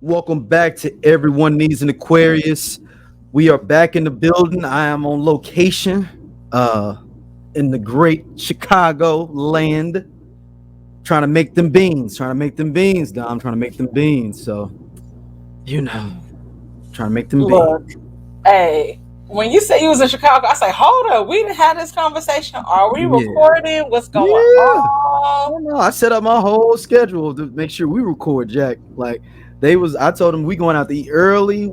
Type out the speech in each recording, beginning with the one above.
Welcome back to Everyone Needs an Aquarius. We are back in the building. I am on location in the great Chicago land, trying to make them beans, Dom. Trying to make them beans. So, trying to make them beans. Hey, when you say you was in Chicago, I say, hold up, we didn't have this conversation. Are we recording? What's going on? No, I set up my whole schedule to make sure we record, Jack. I told them we going out to eat early.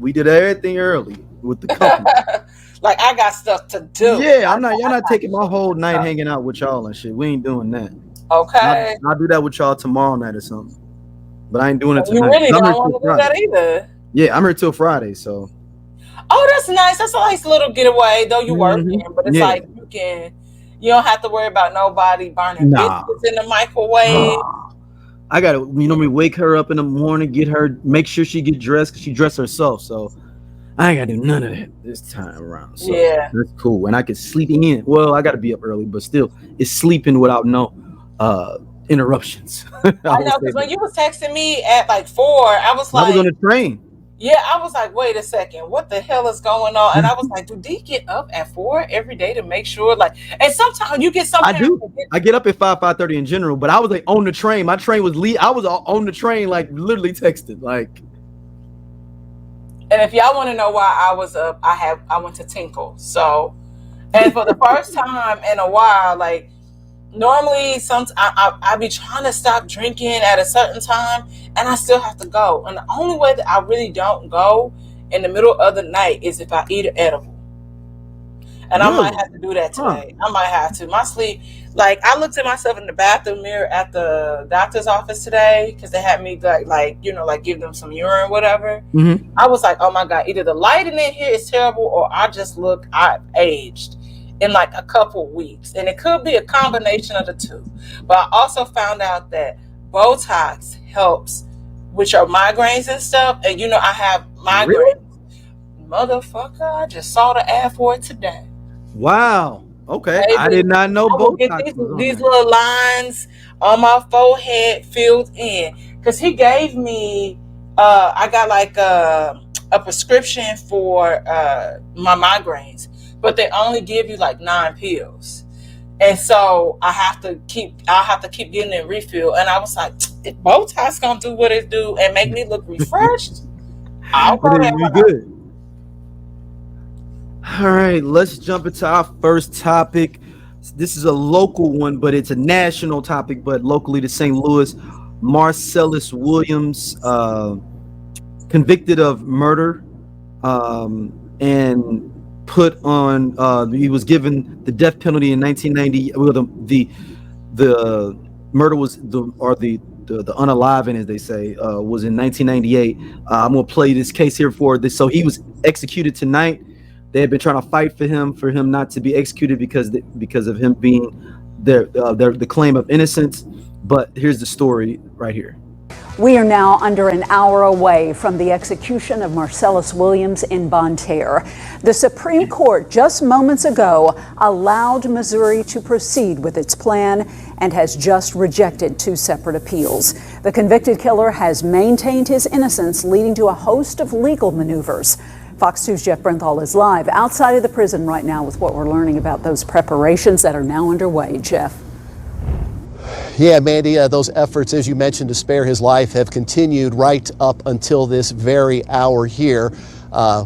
We did everything early with the company. Like I got stuff to do. Yeah, y'all not taking my whole night hanging out with y'all and shit. We ain't doing that. Okay. I'll do that with y'all tomorrow night or something. But I ain't doing it tonight. You really don't want to do that either. Yeah, I'm here till Friday, so. Oh, that's nice. That's a nice little getaway, though you working, but it's like you don't have to worry about nobody burning biscuits in the microwave. I gotta, wake her up in the morning, get her, make sure she get dressed, because she dressed herself, so I ain't gotta do none of that this time around. So that's cool. And I can sleep in. Well, I gotta be up early, but still, it's sleeping without no interruptions. I know, because when you was texting me at like 4, I was on the train. Yeah, I was like, wait a second, what the hell is going on? And I was like, do D get up at 4 every day to make sure? And sometimes you get something. I do. I get up at 5:30 in general, but I was on the train. My train was I was on the train, literally texted, And if y'all want to know why I was up, I went to Tinkle. So, and for the first time in a while, normally I be trying to stop drinking at a certain time, and I still have to go. And the only way that I really don't go in the middle of the night is if I eat an edible. And I might have to do that today. I might have to. My sleep, I looked at myself in the bathroom mirror at the doctor's office today because they had me give them some urine, whatever. Mm-hmm. I was like, oh my God, either the lighting in here is terrible or I've aged in a couple weeks. And it could be a combination of the two. But I also found out that Botox helps with your migraines and stuff. And I have migraines. Really? Motherfucker, I just saw the ad for it today. Wow. Okay. Baby, I did not know Botox. Get these little lines on my forehead filled in. Because he gave me, I got a prescription for my migraines. But they only give you 9 pills. And so I'll have to keep getting it refilled. And I was like, if Botox gonna do what it do and make me look refreshed, I'll go there. Good. All right, let's jump into our first topic. This is a local one, but it's a national topic, but locally to St. Louis. Marcellus Williams, convicted of murder, and put on he was given the death penalty in 1990. Well, the murder was the unaliving, as they say, was in 1998. I'm gonna play this case here for this. So he was executed tonight. They had been trying to fight for him not to be executed because of him being the claim of innocence. But here's the story right here. We are now under an hour away from the execution of Marcellus Williams in Bonne Terre. The Supreme Court just moments ago allowed Missouri to proceed with its plan and has just rejected 2 separate appeals. The convicted killer has maintained his innocence, leading to a host of legal maneuvers. Fox 2's Jeff Brenthal is live outside of the prison right now with what we're learning about those preparations that are now underway. Jeff. Yeah, Mandy, those efforts, as you mentioned, to spare his life have continued right up until this very hour here.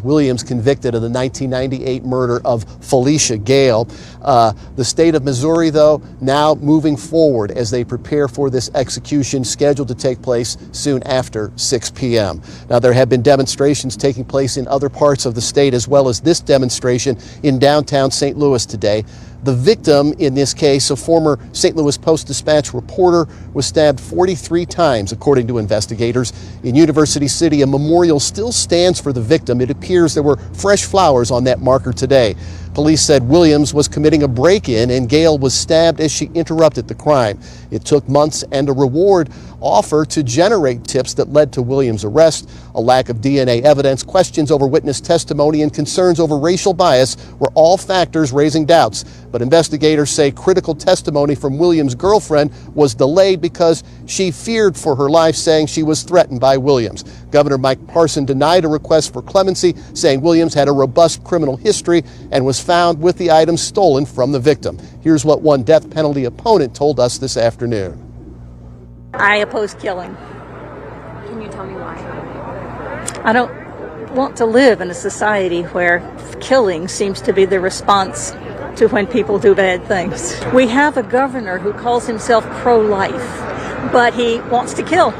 Williams convicted of the 1998 murder of Felicia Gale. The state of Missouri, though, now moving forward as they prepare for this execution scheduled to take place soon after 6 p.m. Now, there have been demonstrations taking place in other parts of the state, as well as this demonstration in downtown St. Louis today. The victim in this case, a former St. Louis Post-Dispatch reporter, was stabbed 43 times, according to investigators. In University City, a memorial still stands for the victim. It appears there were fresh flowers on that marker today. Police said Williams was committing a break-in and Gail was stabbed as she interrupted the crime. It took months and a reward offer to generate tips that led to Williams' arrest. A lack of DNA evidence, questions over witness testimony, and concerns over racial bias were all factors raising doubts. But investigators say critical testimony from Williams' girlfriend was delayed because she feared for her life, saying she was threatened by Williams. Governor Mike Parson denied a request for clemency, saying Williams had a robust criminal history and was found with the items stolen from the victim. Here's what one death penalty opponent told us this afternoon. I oppose killing. Can you tell me why? I don't want to live in a society where killing seems to be the response to when people do bad things. We have a governor who calls himself pro-life, but he wants to kill.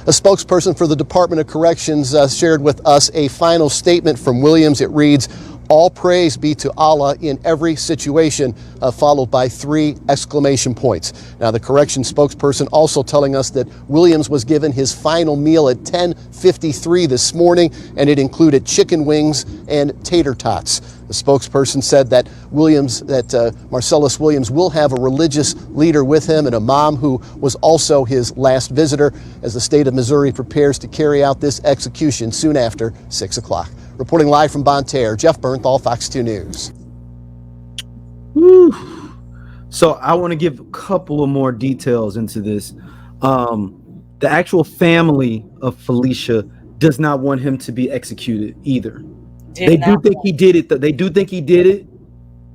A spokesperson for the Department of Corrections shared with us a final statement from Williams. It reads, "All praise be to Allah in every situation," followed by 3 exclamation points. Now, the corrections spokesperson also telling us that Williams was given his final meal at 10:53 this morning, and it included chicken wings and tater tots. The spokesperson said that Marcellus Williams will have a religious leader with him and a mom who was also his last visitor as the state of Missouri prepares to carry out this execution soon after 6 o'clock. Reporting live from Bonne Terre, Jeff Bernthal, Fox 2 News. Whew. So I want to give a couple of more details into this. The actual family of Felicia does not want him to be executed either. They do think he did it. They do think he did it,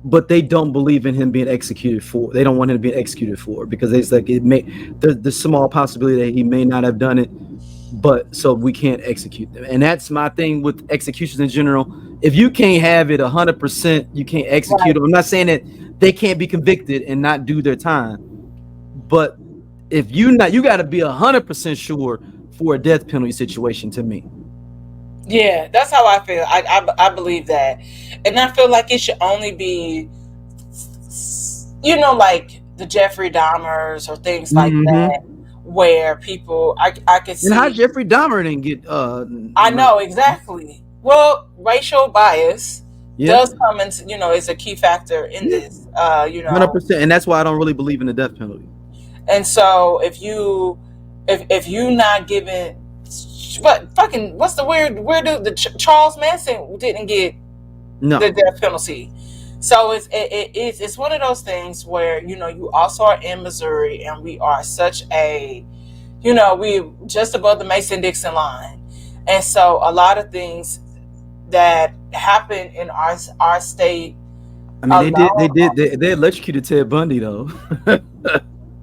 but they don't believe in him being executed for. They don't want him to be executed for because it's like there's small possibility that he may not have done it, but so we can't execute them. And that's my thing with executions in general. If you can't have it 100%, you can't execute them. I'm not saying that they can't be convicted and not do their time, but if you got to be 100% sure for a death penalty situation. To me. Yeah, that's how I feel. I believe that. And I feel like it should only be, like the Jeffrey Dahmers or things like that, where people, I could see. And how Jeffrey Dahmer didn't get, I know, exactly. Well, racial bias does come into, is a key factor in this, 100%. And that's why I don't really believe in the death penalty. And so if you not given, what's the word? Where do the Charles Manson didn't get the death penalty? So it's one of those things where you also are in Missouri, and we are such a, we just above the Mason-Dixon line, and so a lot of things that happen in our state. I mean, they electrocuted Ted Bundy though.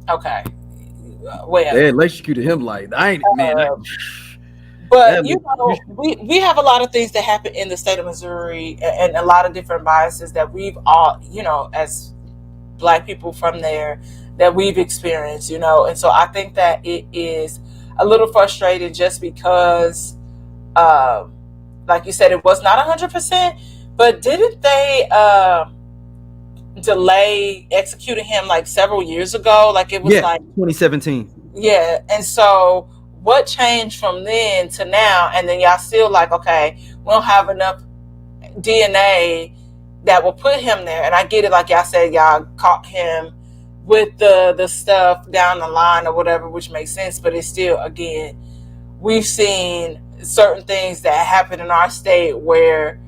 Okay, well, they electrocuted him like I ain't man. But we have a lot of things that happen in the state of Missouri, and a lot of different biases that we've all, as Black people from there, that we've experienced, and so I think that it is a little frustrating just because, like you said, it was not 100%, but didn't they delay executing him like several years ago? Like it was like 2017. Yeah, and so what changed from then to now? And then y'all still like, okay, we don't have enough DNA that will put him there. And I get it, like y'all said, y'all caught him with the stuff down the line or whatever, which makes sense. But it's still, again, we've seen certain things that happen in our state where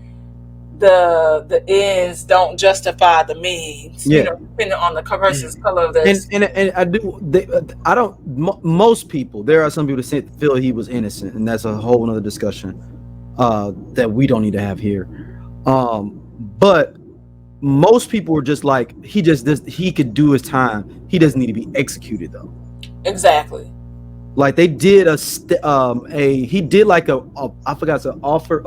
the ends don't justify the means, depending on the person's color of this. And I don't. Most people, there are some people that feel he was innocent, and that's a whole other discussion that we don't need to have here. But most people were just like, he could do his time. He doesn't need to be executed though. Exactly. Like they did he did like I forgot to offer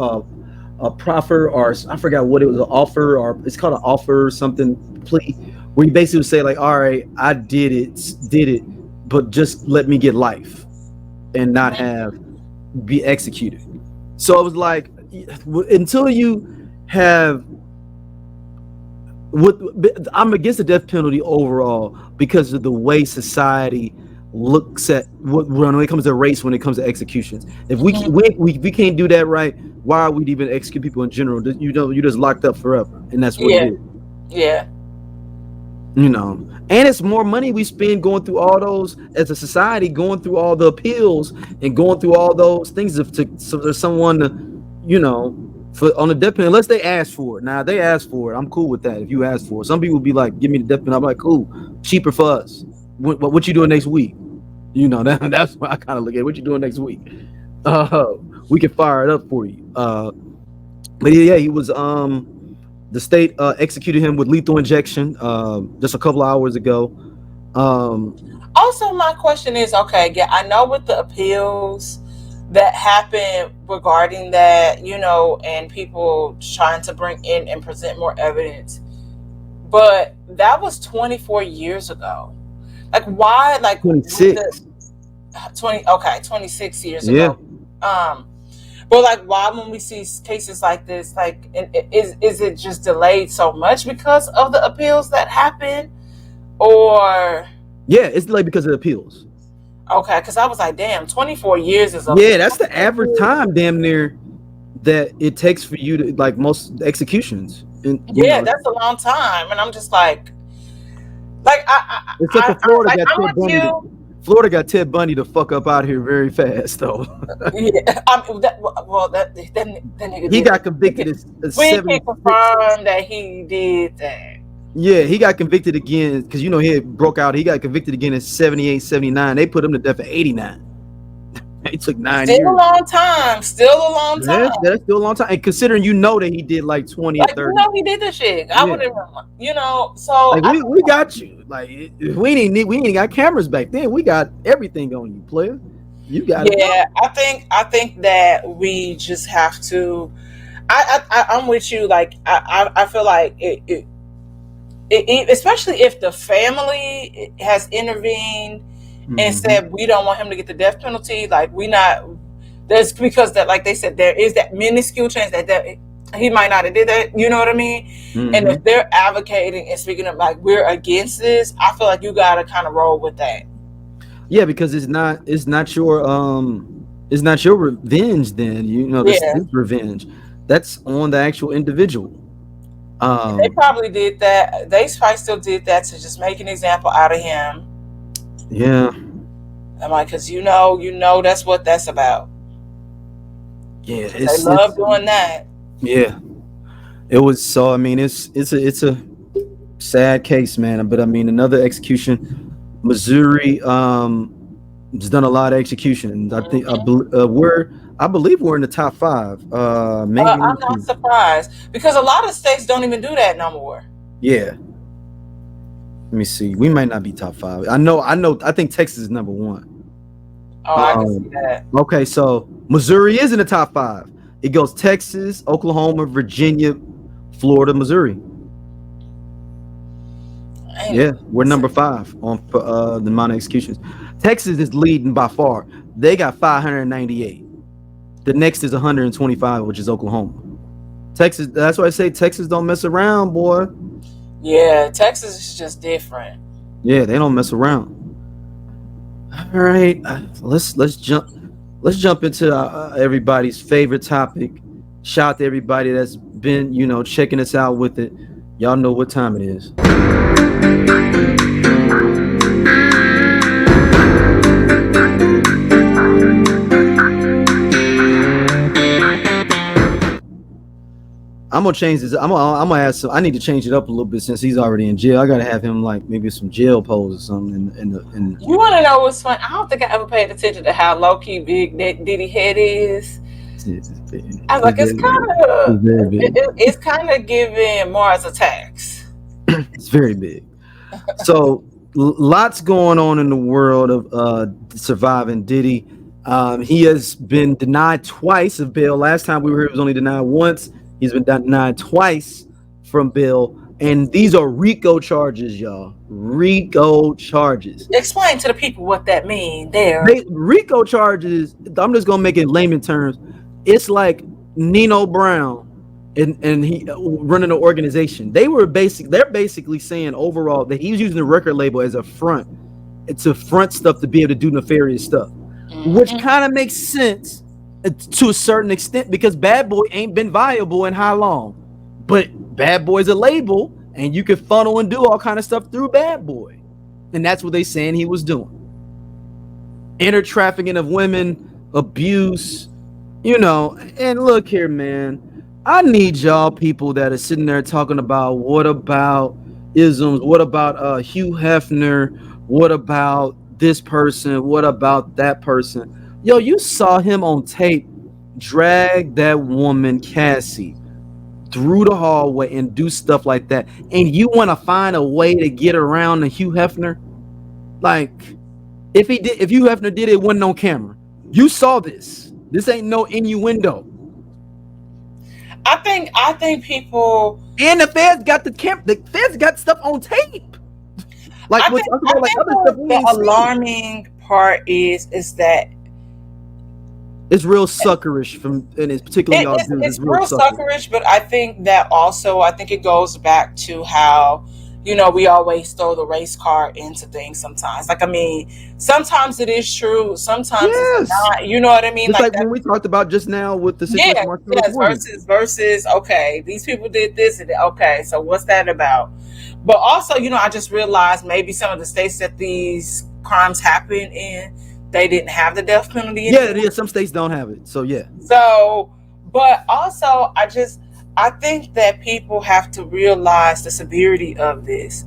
a proffer, or I forgot what it was, an offer, or it's called an offer or something plea, where you basically would say like, all right, I did it, but just let me get life and not be executed. So it was like, until you have, I'm against the death penalty overall because of the way society looks at when it comes to race, when it comes to executions. If we can't do that right, why are we even execute people in general? You're just locked up forever, and that's what it is. Yeah. And it's more money we spend going through all those as a society, going through all the appeals and going through all those things so there's someone to, for on the death penalty, unless they ask for it. Now they ask for it, I'm cool with that. If you ask for it, some people be like, give me the death penalty. I'm like, cool, cheaper for us. What you doing next week? That's what I kind of look at. What you doing next week? We can fire it up for you. But yeah, he was the state executed him with lethal injection just a couple hours ago. Also, my question is, okay, yeah, I know with the appeals that happened regarding that, and people trying to bring in and present more evidence, but that was 24 years ago. Like, why? Like 26. 26 years ago. But like, why when we see cases like this, like, is it just delayed so much because of the appeals that happen, or? Yeah, it's delayed because of the appeals. Okay, because I was like, damn, 24 years is that's the average time, damn near, that it takes for you to, like, most executions. And that's a long time, and I'm just like except for Florida Florida got Ted Bundy to fuck up out here very fast, though. He got convicted. We can confirm that he did that. Yeah, he got convicted again because he had broke out. He got convicted again in 78, 79. They put him to death at 89. It took 9 years. Still a long time. That's still a long time. And considering that he did like 20 or 30. He did this shit. I wouldn't, so like we got you. Like we ain't got cameras back then. We got everything on you, player. You got it. Yeah, I think that we just have to. I'm with you. Like I feel like it, especially if the family has intervened and said we don't want him to get the death penalty. Like there's because that, like they said, there is that minuscule chance that he might not have did that. You know what I mean? And if they're advocating and speaking of like we're against this, I feel like you gotta kind of roll with that. Yeah, because it's not your revenge. Then this is revenge. That's on the actual individual. They probably did that. They probably still did that to just make an example out of him. Yeah. I'm like, because that's what that's about. Yeah, they love doing that. Yeah, it was. So I mean, it's a sad case, man. But I mean, another execution. Missouri has done a lot of executions. I think I believe we're in the top 5. Maybe I'm not surprised because a lot of states don't even do that no more. Yeah. Let me see. We might not be top 5. I know. I think Texas is number 1. Oh, I can see that. Okay, so Missouri is in the top 5. It goes Texas, Oklahoma, Virginia, Florida, Missouri. Yeah, we're number 5 on the amount of executions. Texas is leading by far. They got 598. The next is 125, which is Oklahoma. Texas. That's why I say Texas don't mess around, boy. Yeah, Texas is just different. Yeah, they don't mess around. All right, let's jump into everybody's favorite topic. Shout out to everybody that's been checking us out with it. Y'all know what time it is. I'm gonna change this. I'm gonna ask. I need to change it up a little bit since he's already in jail. I gotta have him like maybe some jail pose or something. You want to know what's fun? I don't think I ever paid attention to how low key big that Diddy head is. I was like, it's kind of giving Mars attacks. It's very big. So lots going on in the world of Surviving Diddy. He has been denied twice of bail. Last time we were here, he was only denied once. He's been denied twice from bail, and these are RICO charges, y'all. RICO charges. Explain to the people what that means. RICO charges. I'm just gonna make it in layman terms. It's like Nino Brown and he running an organization. They're basically saying overall that he was using the record label as a front to front stuff to be able to do nefarious stuff, which kind of makes sense to a certain extent because Bad Boy ain't been viable in how long? But Bad Boy's a label, and you can funnel and do all kind of stuff through Bad Boy, and that's what they saying he was doing. Inter trafficking of women, abuse, you know. And look here, man, I need y'all people that are sitting there talking about what about isms, what about Hugh Hefner, what about this person, what about that person. Yo, you saw him on tape drag that woman Cassie through the hallway and do stuff like that, and you want to find a way to get around the Hugh Hefner? Like, if Hugh Hefner did it, it wasn't on camera. You saw this. This ain't no innuendo. I think people, and the feds got the feds got stuff on tape. Like, I think the alarming part is that it's real suckerish and it's particularly it's real suckerish. But I think that also, I think it goes back to how, you know, we always throw the race card into things sometimes. Like, I mean, sometimes it is true, sometimes it's not. You know what I mean? It's like when we talked about just now with the situation versus okay, these people did this, and okay, so what's that about? But also, you know, I just realized maybe some of the states that these crimes happen in, they didn't have the death penalty. Yeah, some states don't have it. So yeah. So, but also, I think that people have to realize the severity of this,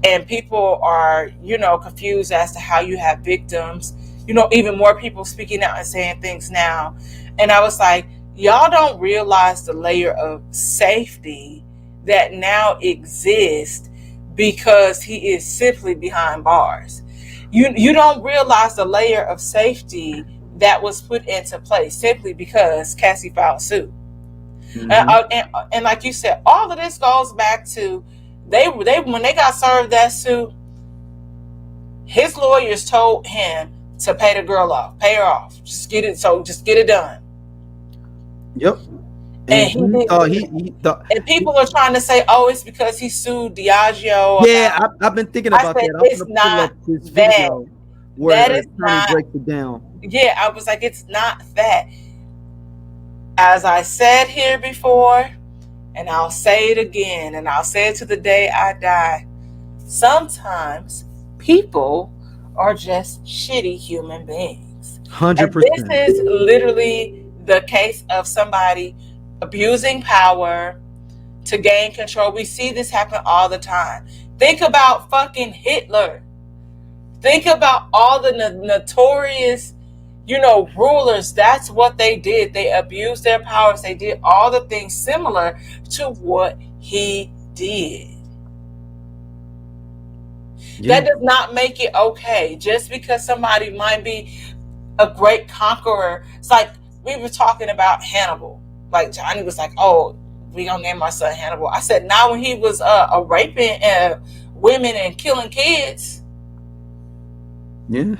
and people are, you know, confused as to how you have victims, you know, even more people speaking out and saying things now. And I was like, y'all don't realize the layer of safety that now exists because he is simply behind bars. You don't realize the layer of safety that was put into place simply because Cassie filed suit. And like you said, all of this goes back to they when they got served that suit, his lawyers told him to pay the girl off, pay her off, just get it done. Yep. And he thought, and people are trying to say, oh, it's because he sued Diageo. Yeah, I've been thinking about that. It's not that. That is not. Breaks it down. Yeah, I was like, it's not that. As I said here before, and I'll say it again, and I'll say it to the day I die, sometimes people are just shitty human beings. 100%. This is literally the case of somebody abusing power to gain control. We see this happen all the time. Think about fucking Hitler. Think about all the notorious, you know, rulers. That's what they did. They abused their powers. They did all the things similar to what he did. Yeah. That does not make it okay. Just because somebody might be a great conqueror. It's like we were talking about Hannibal. Like Johnny was like, oh, we gonna name our son Hannibal. I said, now when he was raping women and killing kids. Yeah.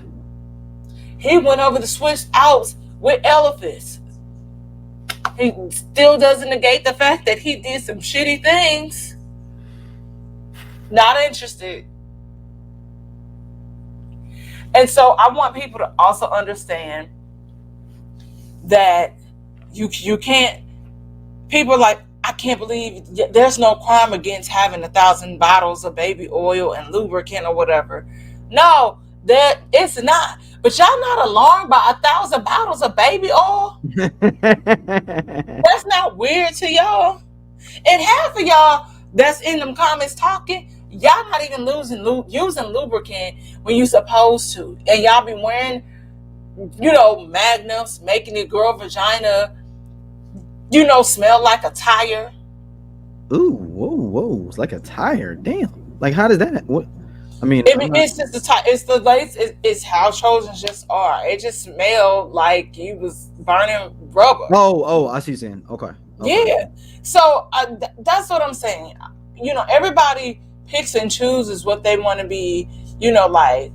He went over the Swiss Alps with elephants. He still doesn't negate the fact that he did some shitty things. Not interested. And so I want people to also understand that you can't, people are like, I can't believe there's no crime against having 1,000 bottles of baby oil and lubricant or whatever. No, that it's not. But y'all not alarmed by 1,000 bottles of baby oil? That's not weird to y'all. And half of y'all that's in them comments talking, y'all not even using lubricant when you supposed to. And y'all be wearing, you know, magnums, making the girl vagina, you know, smell like a tire. Ooh, whoa. It's like a tire. Damn. Like, how does that? What? I mean, it's just the tire. It's the lace. It's how Trojans just are. It just smelled like you was burning rubber. Oh, I see you saying. Okay. Yeah. So that's what I'm saying. You know, everybody picks and chooses what they want to be, you know, like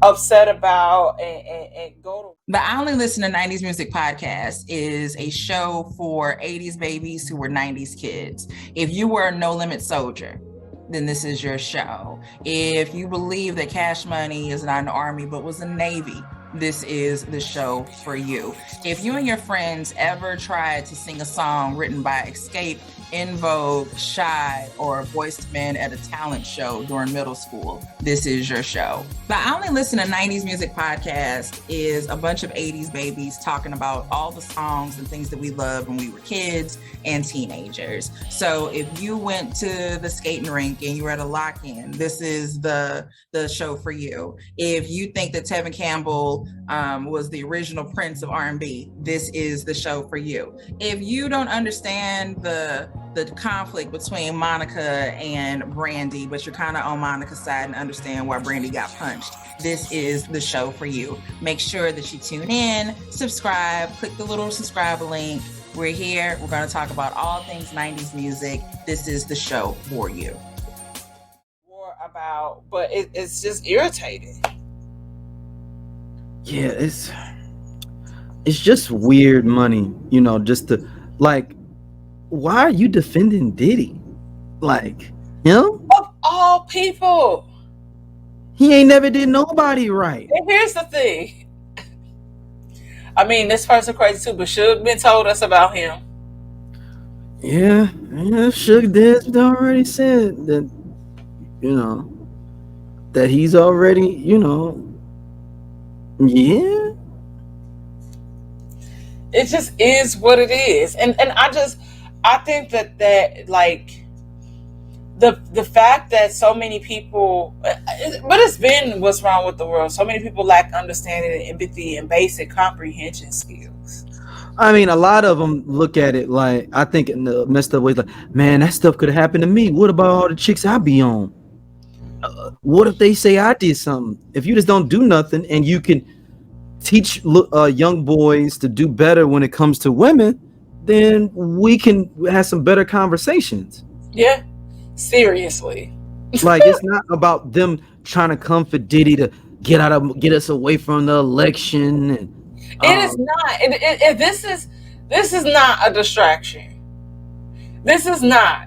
upset about and go to. The I Only Listen to 90s Music podcast is a show for 80s babies who were 90s kids. If you were a No Limit soldier, then this is your show. If you believe that Cash Money is not an army but was a Navy, this is the show for you. If you and your friends ever tried to sing a song written by Escape, In Vogue, Shy, or Voiced Men at a talent show during middle school, this is your show. The I Only Listen to 90s Music podcast is a bunch of 80s babies talking about all the songs and things that we loved when we were kids and teenagers. So if you went to the skating rink and you were at a lock-in, this is the show for you. If you think that Tevin Campbell was the original Prince of R&B, this is the show for you. If you don't understand the conflict between Monica and Brandy, but you're kind of on Monica's side and understand why Brandy got punched, this is the show for you. Make sure that you tune in, subscribe, click the little subscribe link. We're here. We're going to talk about all things 90s music. This is the show for you. But it's just irritating. Yeah, it's just weird money, you know, just to, like, why are you defending Diddy? Like, you know? Of all people. He ain't never did nobody right. And here's the thing. I mean, this person crazy too, but Suge been told us about him. Yeah, Suge Dez already said that, you know, that he's already, you know, yeah. It just is what it is. And I think that like the fact that so many people, but it's been what's wrong with the world. So many people lack understanding and empathy and basic comprehension skills. I mean, a lot of them look at it like, I think in the messed up ways, like, man, that stuff could have happened to me. What about all the chicks I be on? What if they say I did something? If you just don't do nothing and you can teach young boys to do better when it comes to women, then we can have some better conversations. Yeah, seriously. Like, it's not about them trying to come for Diddy to get us away from the election. And it is not. This is not a distraction. This is not.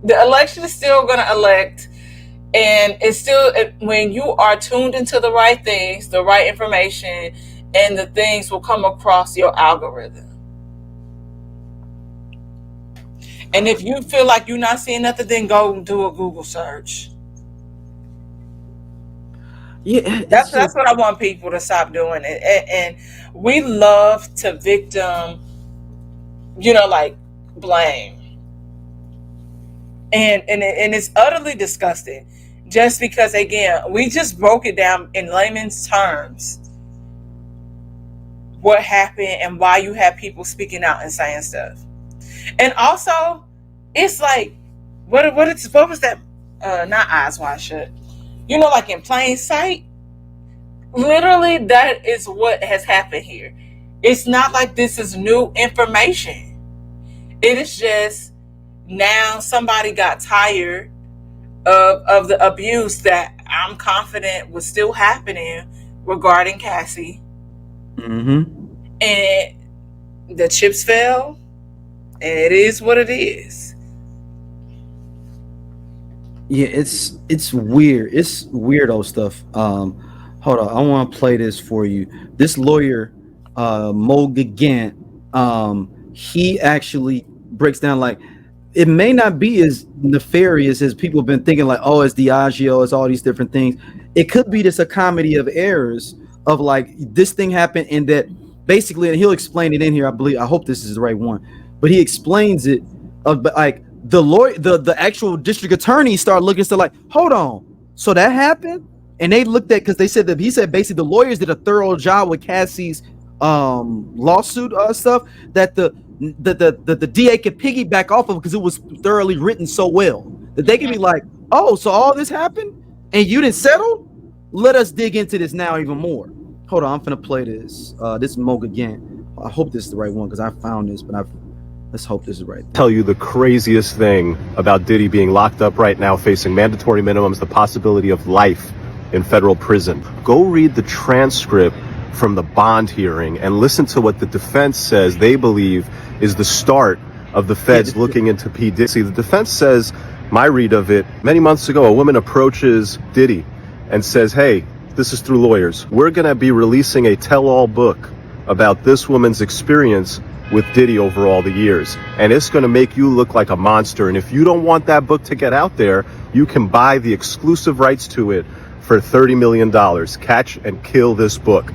The election is still going to elect, and it's still, when you are tuned into the right things, the right information, and the things will come across your algorithm. And if you feel like you're not seeing nothing, then go and do a Google search. Yeah, that's what I want people to stop doing. And we love to victim, you know, like, blame. And it's utterly disgusting. Just because, again, we just broke it down in layman's terms. What happened and why you have people speaking out and saying stuff. And also, it's like, what was that? Not Eyes Wide Shut. You know, like in plain sight. Literally, that is what has happened here. It's not like this is new information. It is just now somebody got tired of the abuse that I'm confident was still happening regarding Cassie. Mm-hmm. And the chips fell. And it is what it is. Yeah, it's weird. It's weirdo stuff. Hold on, I want to play this for you. This lawyer, Mo Gigant, he actually breaks down, like, it may not be as nefarious as people have been thinking, like, oh, it's Diageo, it's all these different things. It could be just a comedy of errors of, like, this thing happened, and that basically, and he'll explain it in here, I hope this is the right one. But he explains it, but like the lawyer, the actual district attorney started looking, so like, hold on, so that happened, and they looked at, because they said that he said basically the lawyers did a thorough job with Cassie's lawsuit stuff that the DA could piggyback off of, because it was thoroughly written so well that they can be like, oh, so all this happened and you didn't settle? Let us dig into this now even more. Hold on, I'm gonna play this. This is Mo again. I hope this is the right one, because I found this, but let's hope this is right. Tell you the craziest thing about Diddy being locked up right now, facing mandatory minimums, the possibility of life in federal prison. Go read the transcript from the bond hearing and listen to what the defense says they believe is the start of the feds looking into P. Diddy. The defense says My read of it, many months ago, a woman approaches Diddy and says, hey, this is through lawyers, we're going to be releasing a tell-all book about this woman's experience with Diddy over all the years. And it's going to make you look like a monster. And if you don't want that book to get out there, you can buy the exclusive rights to it for $30 million. Catch and kill this book.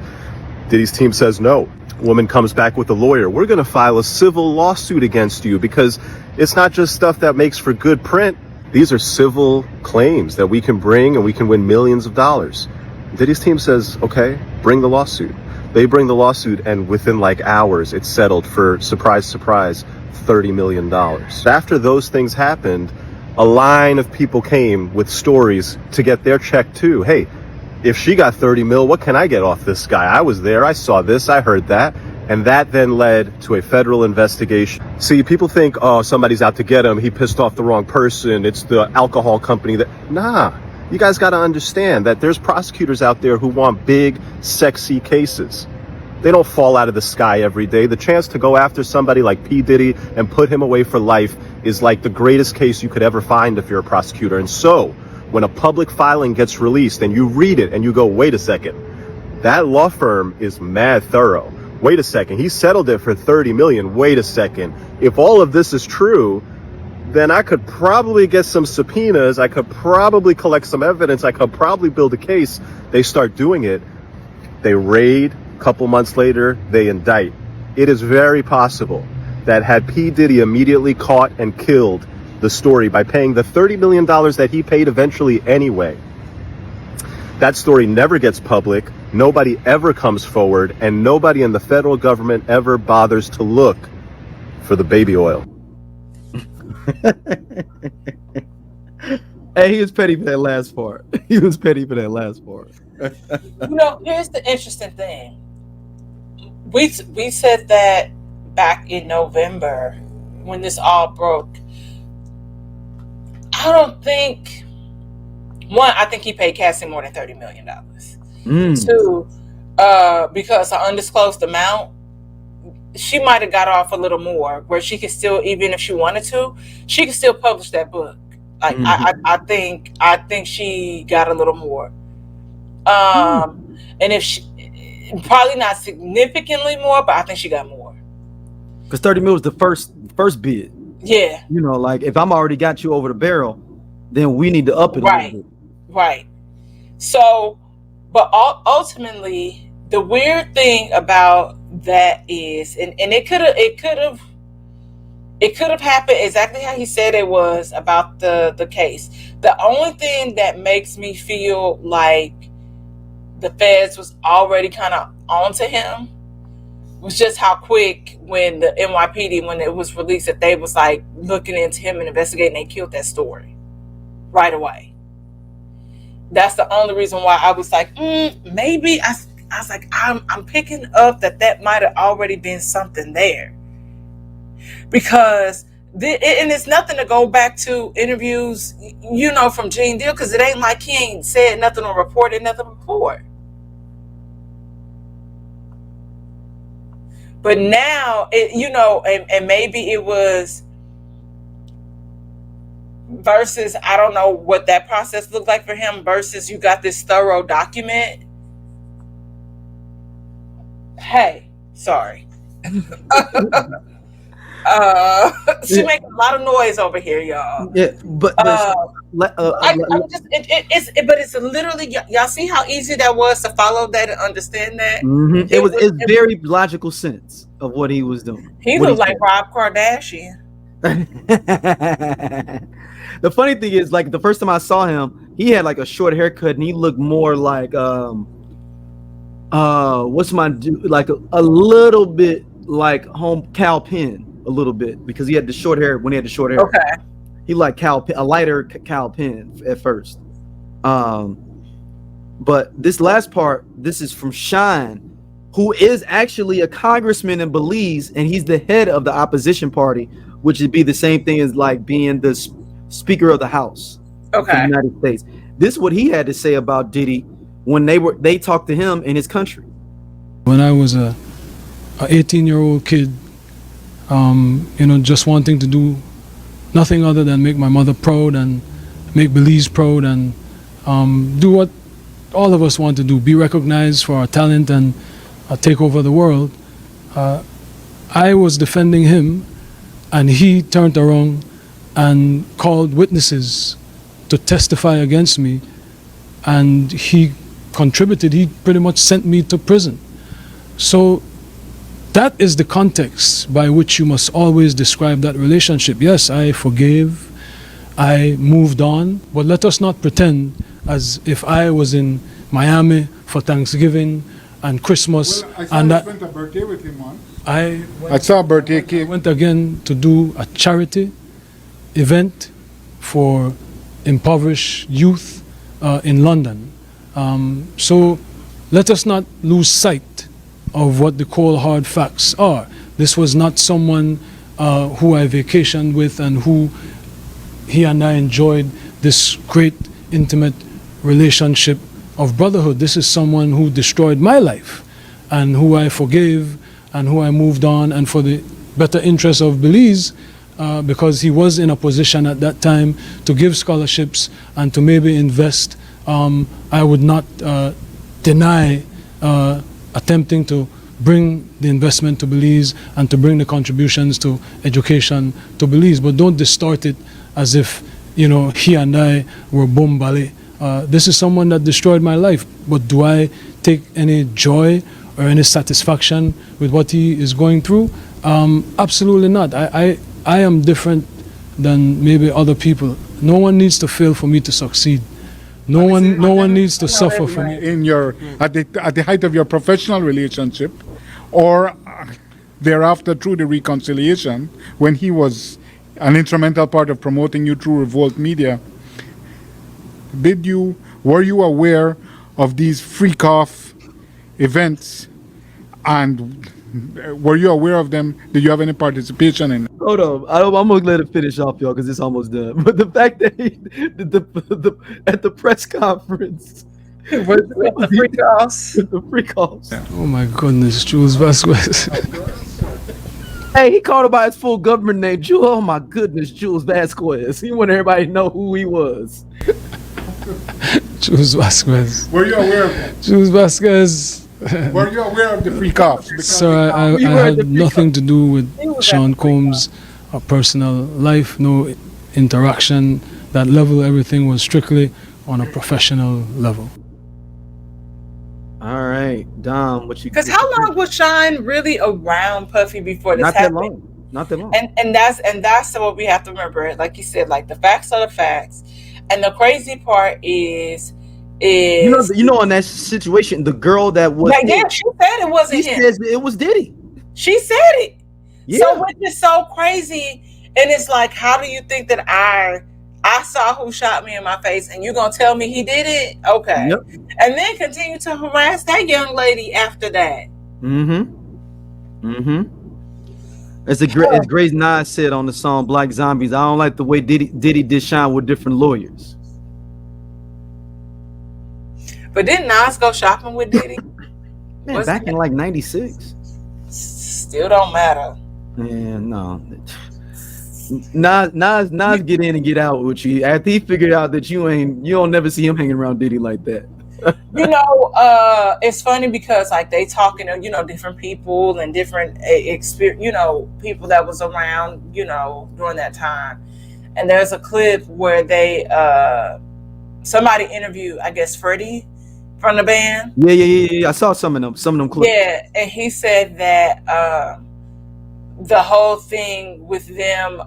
Diddy's team says no. Woman comes back with a lawyer. We're going to file a civil lawsuit against you because it's not just stuff that makes for good print. These are civil claims that we can bring and we can win millions of dollars. Diddy's team says, okay, bring the lawsuit. They bring the lawsuit, and within like hours, it's settled for, surprise, surprise, $30 million. After those things happened, a line of people came with stories to get their check too. Hey, if she got 30 mil, what can I get off this guy? I was there, I saw this, I heard that. And that then led to a federal investigation. See, people think, oh, somebody's out to get him. He pissed off the wrong person. It's the alcohol company that, nah. You guys got to understand that there's prosecutors out there who want big, sexy cases. They don't fall out of the sky every day. The chance to go after somebody like P. Diddy and put him away for life is like the greatest case you could ever find if you're a prosecutor. And so when a public filing gets released and you read it and you go, wait a second, that law firm is mad thorough. Wait a second, he settled it for 30 million. Wait a second. If all of this is true, then I could probably get some subpoenas. I could probably collect some evidence. I could probably build a case. They start doing it. They raid. A couple months later, they indict. It is very possible that had P. Diddy immediately caught and killed the story by paying the $30 million that he paid eventually anyway, that story never gets public. Nobody ever comes forward, and nobody in the federal government ever bothers to look for the baby oil. Hey, he was petty for that last part. He was petty for that last part. Here's the interesting thing. We said that back in November when this all broke. I don't think, one, I think he paid Cassie more than $30 million. Two, because an undisclosed amount, she might have got off a little more, where she could still, even if she wanted to, she could still publish that book. Like I think she got a little more. And if she, probably not significantly more, but I think she got more. Because 30 mil was the first bid. Yeah. Like if I'm already got you over the barrel, then we need to up it a little bit. Right. So, but ultimately, the weird thing about that is, and it could have happened exactly how he said it was about the case. The only thing that makes me feel like the feds was already kind of onto him was just how quick, when the NYPD, when it was released, that they was like looking into him and investigating, they killed that story right away. That's the only reason why I was like, maybe I was like, I'm picking up that might have already been something there, because and it's nothing to go back to interviews, from Gene Deal, because it ain't like he ain't said nothing or reported nothing before. But now, and maybe it was versus, I don't know what that process looked like for him, versus you got this thorough document. Hey, sorry. She making a lot of noise over here, y'all. Yeah, but it's literally, y'all see how easy that was to follow that and understand that. It's very logical sense of what he was doing. He looked like Rob Kardashian. The funny thing is, like, the first time I saw him, he had like a short haircut and he looked more like like a little bit like Cal Penn. A little bit, because he had the short hair when he had the short hair. Okay. He liked a lighter Cal Penn at first. But this last part, this is from Shyne, who is actually a congressman in Belize, and he's the head of the opposition party, which would be the same thing as like being the Speaker of the House of the United States. This is what he had to say about Diddy when they talked to him in his country. When I was a 18-year-old kid, just wanting to do nothing other than make my mother proud and make Belize proud and do what all of us want to do, be recognized for our talent and take over the world. I was defending him, and he turned around and called witnesses to testify against me, and he contributed. He pretty much sent me to prison. So that is the context by which you must always describe that relationship. Yes, I forgave, I moved on, but let us not pretend as if I was in Miami for Thanksgiving and Christmas. Well, I saw and you that spent a birthday with him once. I saw a birthday cake. went again to do a charity event for impoverished youth in London. So let us not lose sight of what the cold hard facts are. This was not someone who I vacationed with and who he and I enjoyed this great intimate relationship of brotherhood. This is someone who destroyed my life and who I forgave and who I moved on, and for the better interest of Belize, because he was in a position at that time to give scholarships and to maybe invest. I would not deny attempting to bring the investment to Belize and to bring the contributions to education to Belize, but don't distort it as if, you know, he and I were bombale. This is someone that destroyed my life, but do I take any joy or any satisfaction with what he is going through? Absolutely not. I am different than maybe other people. No one needs to fail for me to succeed. No one needs to suffer for me. In your at the height of your professional relationship, or thereafter through the reconciliation, when he was an instrumental part of promoting you through Revolt Media, were you aware of these freak-off events, and were you aware of them? Did you have any participation in them? Hold on, I'm gonna let it finish off, y'all, because it's almost done. But the fact that at the press conference, with the freak offs. the freak offs. Oh my goodness, Jules Vasquez. Hey, he called him by his full government name, Jules. Oh my goodness, Jules Vasquez. He wanted everybody to know who he was. Jules Vasquez. Were you aware of that? Jules Vasquez. Were you aware of the freak-offs? Sir, I had nothing to do with Sean Combs' personal life, no interaction. That level, everything was strictly on a professional level. All right, Dom, what you? Because how long was Shyne really around Puffy before this Not happened? that long. Not that long. And that's what we have to remember. Like you said, like the facts are the facts. And the crazy part is you know, in that situation, the girl that was she said it wasn't him. Says it was Diddy. She said it. Yeah. So which is so crazy. And it's like, how do you think that I saw who shot me in my face and you're gonna tell me he did it? Okay. Yep. And then continue to harass that young lady after that. As Grace Nas said on the song Black Zombies, I don't like the way Diddy did Shine with different lawyers. But didn't Nas go shopping with Diddy? Man, back in like 96. Still don't matter. Man, no. Nas get in and get out with you. After he figured out that you don't never see him hanging around Diddy like that. You know, it's funny because like they talking to, you know, different people and different experience, you know, people that was around, you know, during that time. And there's a clip where they somebody interviewed, I guess, Freddie from the band. Yeah. I saw some of them clips. Yeah, and he said that the whole thing with them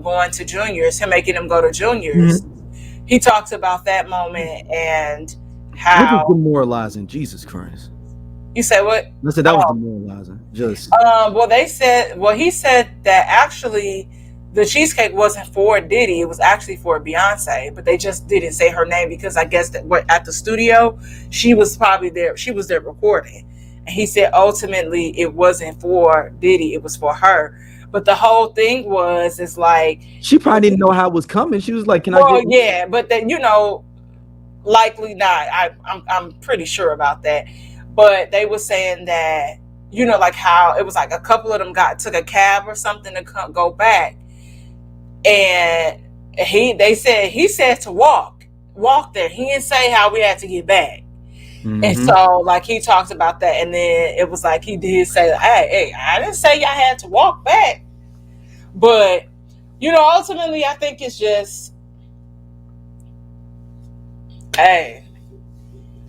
going to juniors, him making them go to juniors, he talks about that moment and how Which was demoralizing. Jesus Christ. You say what? I said that was demoralizing. Just he said that actually the cheesecake wasn't for Diddy, it was actually for Beyonce, but they just didn't say her name because I guess that at the studio she was probably there, she was there recording. And he said ultimately it wasn't for Diddy, it was for her. But the whole thing it's like she probably didn't know how it was coming. She was like, but then, you know, likely not. I'm pretty sure about that. But they were saying that, you know, like how it was like a couple of them took a cab or something to go back. and he said to walk there. He didn't say how we had to get back. And so, like, he talked about that, and then it was like he did say, hey, I didn't say y'all had to walk back. But, ultimately, I think it's just, hey,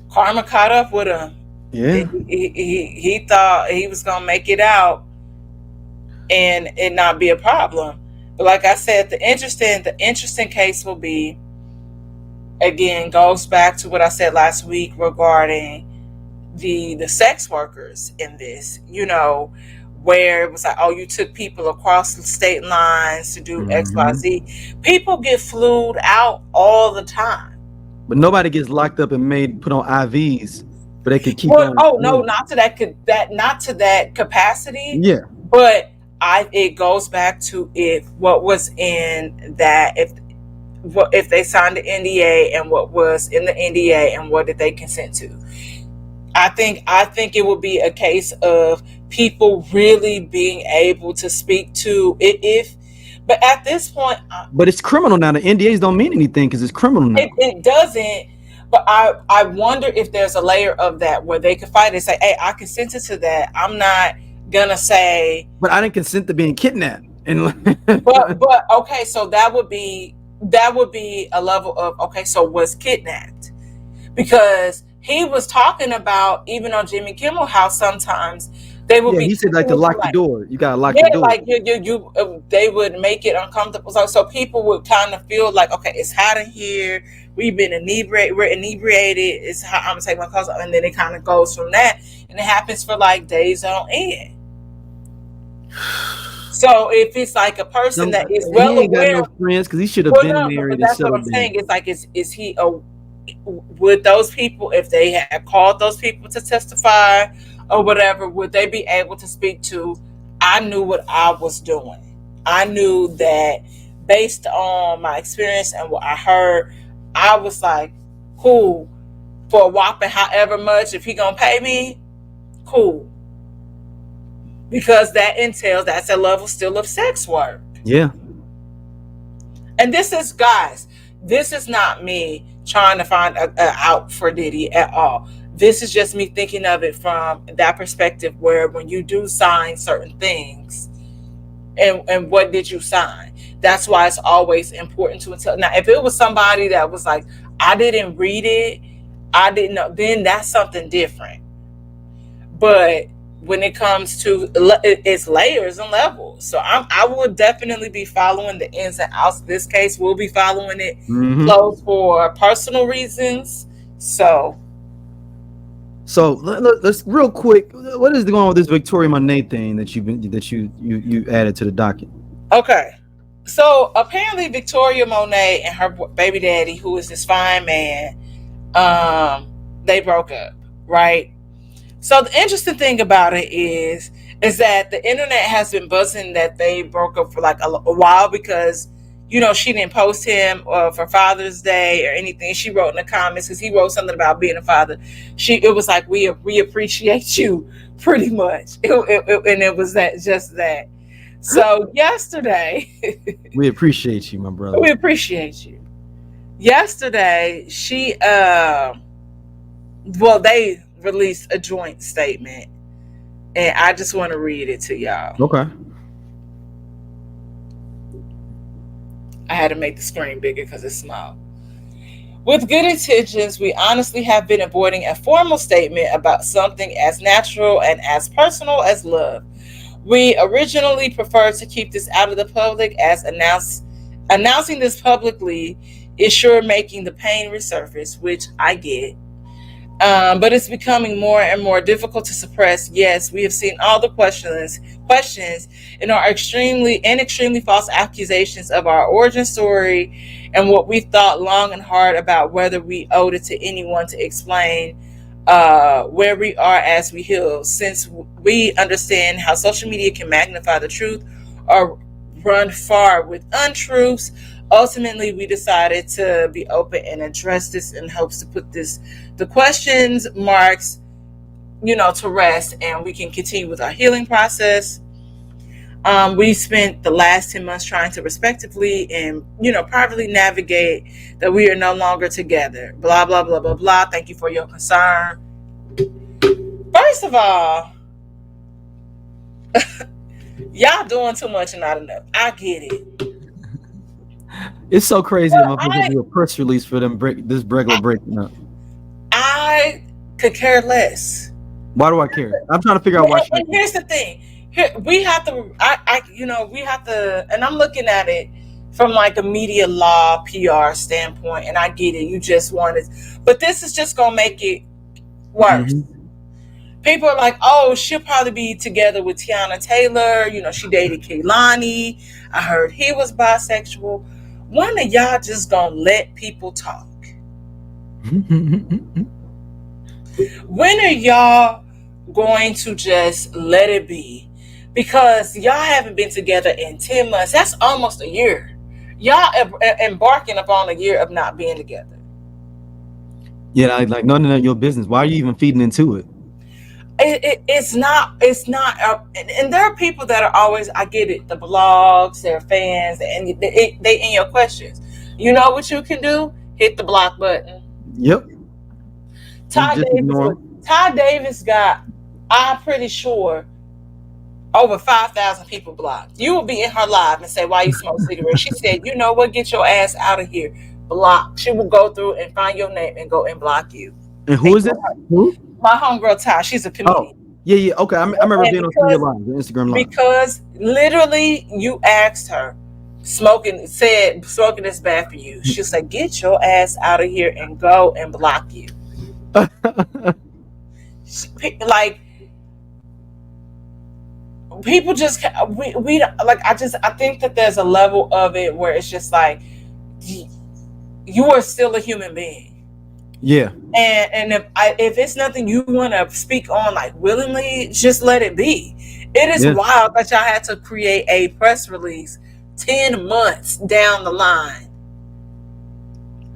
karma caught up with him. Yeah. He thought he was going to make it out and it not be a problem. But like I said, the interesting case will be, again, goes back to what I said last week regarding the sex workers in this, where it was like, oh, you took people across the state lines to do XYZ. People get flued out all the time. But nobody gets locked up and put on IVs, but they could keep on. Oh no, not to that capacity. Yeah. But it goes back to what was in that, if they signed the NDA and what was in the NDA and what did they consent to. I think it would be a case of people really being able to speak to it but at this point. But it's criminal now. The NDAs don't mean anything because it's criminal now. It doesn't. But I wonder if there's a layer of that where they could fight and say, hey, I consented to that. I'm not gonna say. But I didn't consent to being kidnapped. but okay, so that would be a level of, okay, so was kidnapped, because he was talking about, even on Jimmy Kimmel, how sometimes they would be. He said like to lock the door. You gotta lock the door. Like they would make it uncomfortable. So people would kind of feel like, okay, it's hot in here. We've been inebriated. We're inebriated. It's hot. I'm gonna take my clothes off, and then it kind of goes from that, and it happens for like days on end. So if it's like a person that is well aware, no friends, because he should have been married. But that's what I'm saying. It's like, is he would those people, if they had called those people to testify or whatever, would they be able to speak to, I knew what I was doing. I knew that based on my experience and what I heard, I was like, cool, for a whopping however much, if he gonna pay me, cool. Because that entails, that's a level still of sex work. Yeah. And this is not me trying to find a out for Diddy at all. This is just me thinking of it from that perspective, where when you do sign certain things, and what did you sign? That's why it's always important to tell. Now, if it was somebody that was like, I didn't read it, I didn't know, then that's something different. But when it comes to, it's layers and levels. So I would definitely be following the ins and outs of this case. We'll be following it close for personal reasons. So let's real quick. What is going on with this Victoria Monet thing that you added to the docket? Okay, so apparently Victoria Monet and her baby daddy, who is this fine man, they broke up, right? So the interesting thing about it is that the internet has been buzzing that they broke up for like a while, because, she didn't post him for Father's Day or anything. She wrote in the comments, because he wrote something about being a father. It was like, we appreciate you, pretty much. And it was just that. So yesterday, we appreciate you, my brother. We appreciate you. Yesterday, they released a joint statement, and I just want to read it to y'all. Okay. I had to make the screen bigger because it's small. With good intentions, we honestly have been avoiding a formal statement about something as natural and as personal as love. We originally preferred to keep this out of the public, as announcing this publicly is sure making the pain resurface, which I get. But it's becoming more and more difficult to suppress. Yes, we have seen all the questions and our extremely false accusations of our origin story, and what we thought long and hard about whether we owed it to anyone to explain where we are as we heal. Since we understand how social media can magnify the truth or run far with untruths, ultimately we decided to be open and address this in hopes to put the questions marks to rest, and we can continue with our healing process. We spent the last 10 months trying to respectively and, privately navigate that we are no longer together. Blah, blah, blah, blah, blah. Thank you for your concern. First of all, y'all doing too much and not enough. I get it. It's so crazy that motherfuckers do a press release for them this regular breaking up. I could care less. Why do I care? I'm trying to figure out why. And here's the thing. We have to, we have to, and I'm looking at it from like a media law, PR standpoint, and I get it. You just want it, but this is just gonna make it worse. Mm-hmm. People are like, oh, she'll probably be together with Tiana Taylor. She dated Kehlani. I heard he was bisexual. When are y'all just gonna let people talk? When are y'all going to just let it be? Because y'all haven't been together in 10 months. That's almost a year. Y'all embarking upon a year of not being together. Yeah, like none of your business. Why are you even feeding into it? It's not, and there are people that are always, I get it, the blogs, their fans, and they in your questions. You know what you can do? Hit the block button. Yep. Ty Davis got, I'm pretty sure, over 5,000 people blocked. You will be in her live and say, why you smoke cigarettes? She said, you know what? Get your ass out of here. Block. She will go through and find your name and go and block you. And who is it? Who? My homegirl Ty. She's a comedian. Oh, yeah. Okay. I remember being on Instagram Live. Because literally you asked her, smoking is bad for you. She said, get your ass out of here and go and block you. Like, people just, we like, I think that there's a level of it where it's just like, you are still a human being. Yeah. And if it's nothing you want to speak on, like, willingly, just let it be. It is wild that y'all had to create a press release 10 months down the line.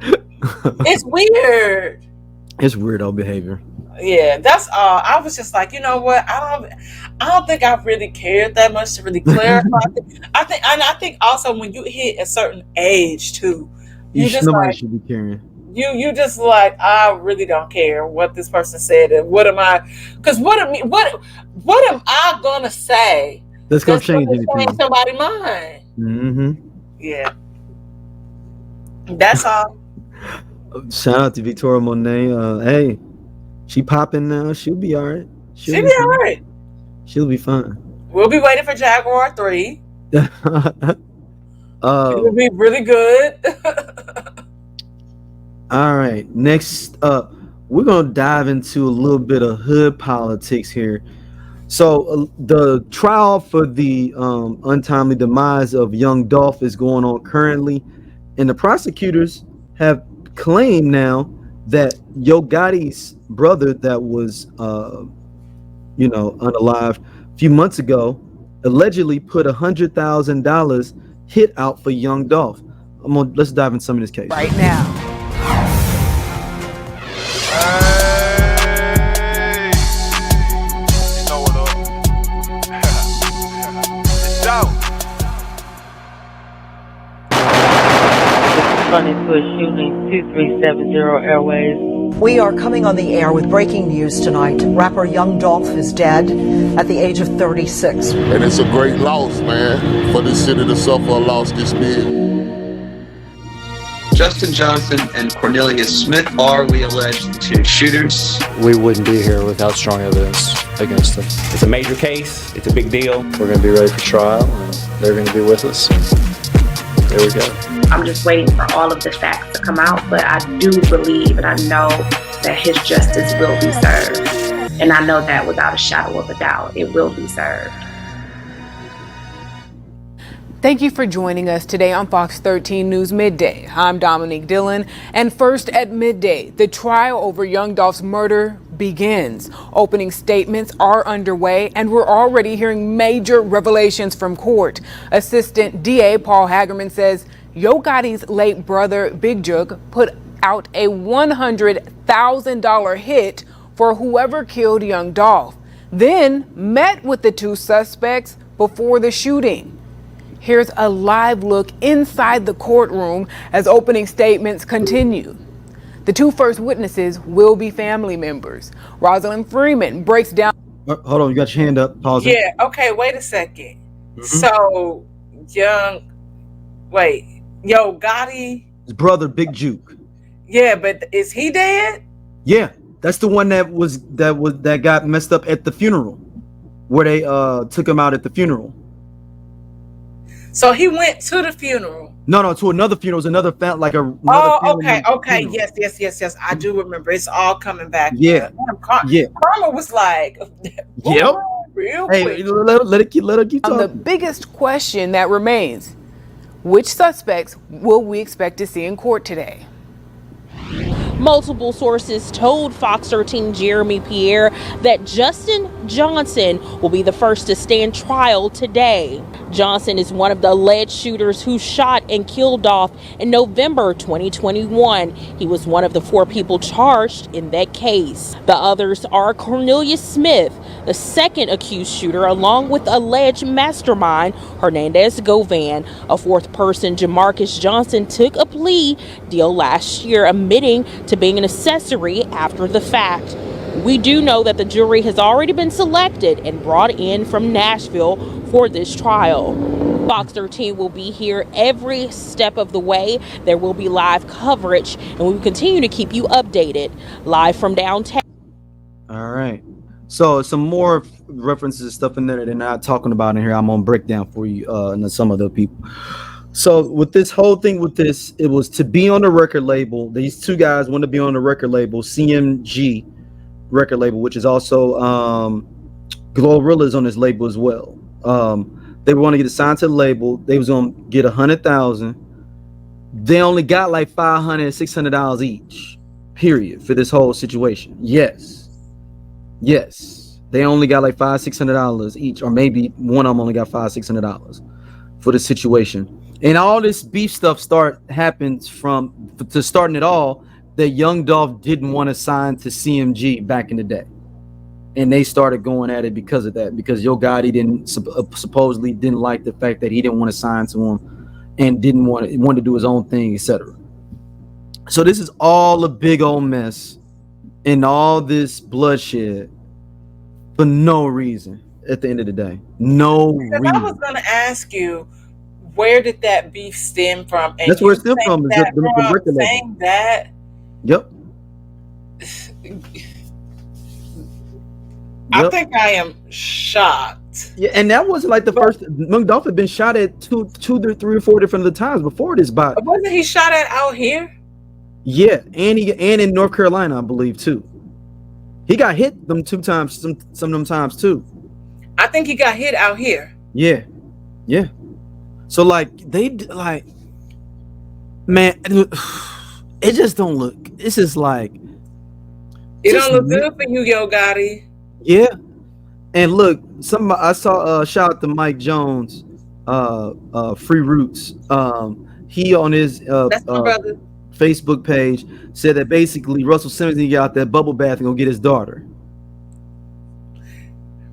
It's weird. It's weirdo behavior. Yeah, that's all. I was just like, you know what? I don't think I really cared that much to really clarify. I think also when you hit a certain age too, you just nobody like, should be caring. You just like, I really don't care what this person said and what am I? Because what am I gonna say? That's gonna change anything. Somebody's mind. Mm-hmm. Yeah. That's all. Shout out to Victoria Monet. Hey, she popping now. She'll be all right. She'll be all right. She'll be fine. We'll be waiting for Jaguar 3. It'll be really good. All right. Next up, we're gonna dive into a little bit of hood politics here. So the trial for the untimely demise of young Dolph is going on currently, and the prosecutors have claimed now that Gotti's brother that was unalive a few months ago allegedly put $100,000 hit out for young Dolph. Let's dive in some of this case right now. Into a shooting, 2370 Airways. We are coming on the air with breaking news tonight. Rapper Young Dolph is dead at the age of 36. And it's a great loss, man, for this city to suffer a loss this big. Justin Johnson and Cornelius Smith are, we allege, the two shooters. We wouldn't be here without strong evidence against them. It's a major case. It's a big deal. We're going to be ready for trial, and they're going to be with us. There we go. I'm just waiting for all of the facts to come out, but I do believe and I know that his justice will be served. And I know that without a shadow of a doubt, it will be served. Thank you for joining us today on Fox 13 News Midday. I'm Dominique Dillon, and first at midday, the trial over young Dolph's murder begins. Opening statements are underway, and we're already hearing major revelations from court. Assistant DA Paul Hagerman says Yo Gotti's late brother, Big Jook, put out a $100,000 hit for whoever killed young Dolph, then met with the two suspects before the shooting. Here's a live look inside the courtroom as opening statements continue. The two first witnesses will be family members. Rosalind Freeman breaks down. Hold on, you got your hand up. Pause it. Yeah, okay, wait a second. So, Yo Gotti. His brother, Big Jook. Yeah, but is he dead? Yeah, that's the one that got messed up at the funeral, where they took him out at the funeral. So he went to the funeral. No, to another funeral. It was another funeral. Okay. Yes. I do remember. It's all coming back. Yeah. Karma was like, yep. Real hey, quick. let it keep talking. The biggest question that remains: which suspects will we expect to see in court today? Multiple sources told Fox 13 Jeremy Pierre that Justin Johnson will be the first to stand trial today. Johnson is one of the alleged shooters who shot and killed Dolph in November 2021. He was one of the 4 people charged in that case. The others are Cornelius Smith, the second accused shooter, along with alleged mastermind Hernandez Govan. A 4th person, Jamarcus Johnson, took a plea deal last year, admitting to being an accessory after the fact. We do know that the jury has already been selected and brought in from Nashville for this trial. Fox 13 will be here every step of the way. There will be live coverage, and we will continue to keep you updated. Live from downtown. All right. So some more references and stuff in there that they're not talking about in here. I'm gonna break down for you and some other people. So with this whole thing it was to be on the record label. These two guys want to be on the record label, CMG record label, which is also Glorilla's on this label as well. They want to get assigned to the label. They was gonna get $100,000. They only got like $500, $600 each, period, for this whole situation. Yes, they only got like $500-$600 each, or maybe one of them only got $500-$600 for the situation. And all this beef stuff happens from starting it all, that young Dolph didn't want to sign to CMG back in the day. And they started going at it because of that, because Yo Gotti supposedly didn't like the fact that he didn't want to sign to him and wanted to do his own thing, etc. So this is all a big old mess and all this bloodshed for no reason at the end of the day. No reason. I was going to ask you, where did that beef stem from? And that's where it stemmed from. Saying that. Yep. I think I am shocked. Yeah, and that wasn't like the first. Young Dolph had been shot at two, 3 or 4 different other times before this. But wasn't he shot at out here? Yeah, and in North Carolina, I believe too. He got hit them 2 times, some of them times too. I think he got hit out here. Yeah. So like man, it just don't look. It's just like it don't look good for you, Yo Gotti. Yeah, and look, I saw shout out to Mike Jones, Free Roots. He on his that's my brother. Facebook page said that basically Russell Simmons need to get out that bubble bath and go get his daughter.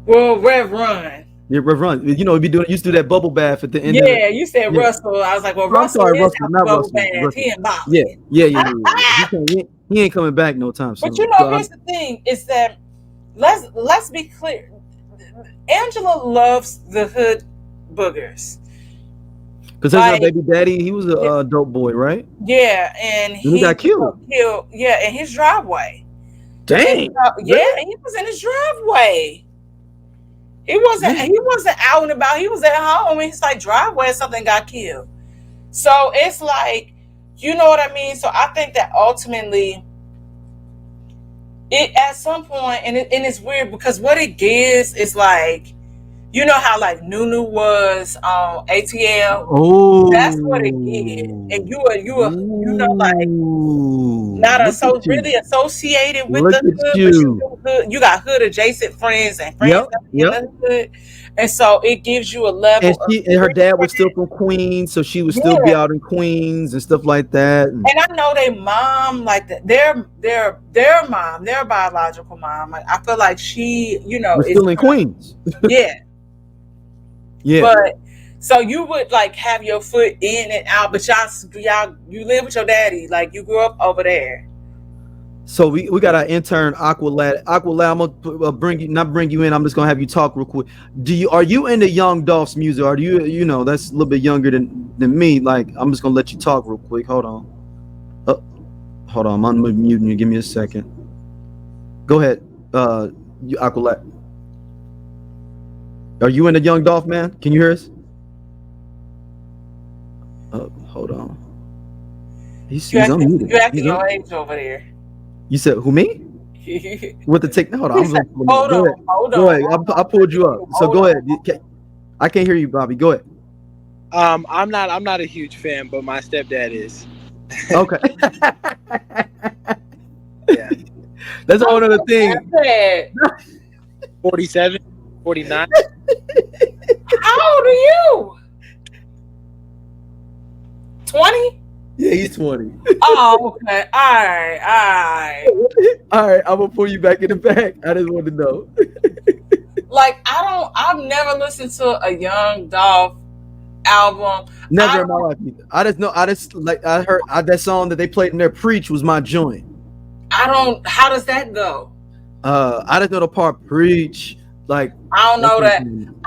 Well, Rev Run. Yeah, Rev Run. You know, used to do that bubble bath at the end. Yeah, you said Russell. I was like, well, Russell is Russell, not bubble Russell. bath. He in Boston. Yeah. He ain't coming back no time soon. But you know, here's the thing: is that let's be clear. Angela loves the hood boogers. Because her baby daddy, he was a dope boy, right? Yeah, and he got killed. Yeah, in his driveway. Dang. And he was in his driveway. He wasn't out and about. He was at home in his driveway and something got killed. So it's like, you know what I mean? So I think that ultimately it at some point, and it's weird because what it gives is like, you know how like Nunu was on ATL? Oh, that's what it gives. And you know, like not really associated with the hood, but you got hood adjacent friends and friends in the hood. And so it gives you a level. And her dad was still from Queens, so she would still be out in Queens and stuff like that. And I know their mom, like their mom, their biological mom. Like I feel like she, you know, was still in Queens. Yeah. Yeah. But so you would like have your foot in and out, but y'all you live with your daddy, like you grew up over there. So we got our intern Aqualad. Aqualad, I'm gonna bring you in. I'm just gonna have you talk real quick. Are you into Young Dolph's music? Or do you know that's a little bit younger than me? Like, I'm just gonna let you talk real quick. Hold on. Hold on. I'm unmuting you. Give me a second. Go ahead, Aqualad. Are you into Young Dolph, man? Can you hear us? Hold on. He's unmuted. You acting your age over there. You said who, me? With the tick? Hold on. Hold on. Go ahead. I pulled you up. So go ahead. I can't hear you, Bobby. Go ahead. I'm not a huge fan, but my stepdad is. Okay. Yeah. That's a whole other thing. 47, 49. How old are you? 20? Yeah, he's 20. Oh, okay. All right. All right, I'm gonna pull you back in the back. I just want to know. Like, I've never listened to a Young Dolph album. Never in my life either. I heard that song that they played in their Preach was my joint. How does that go? I just know the part Preach. Like, I don't know that.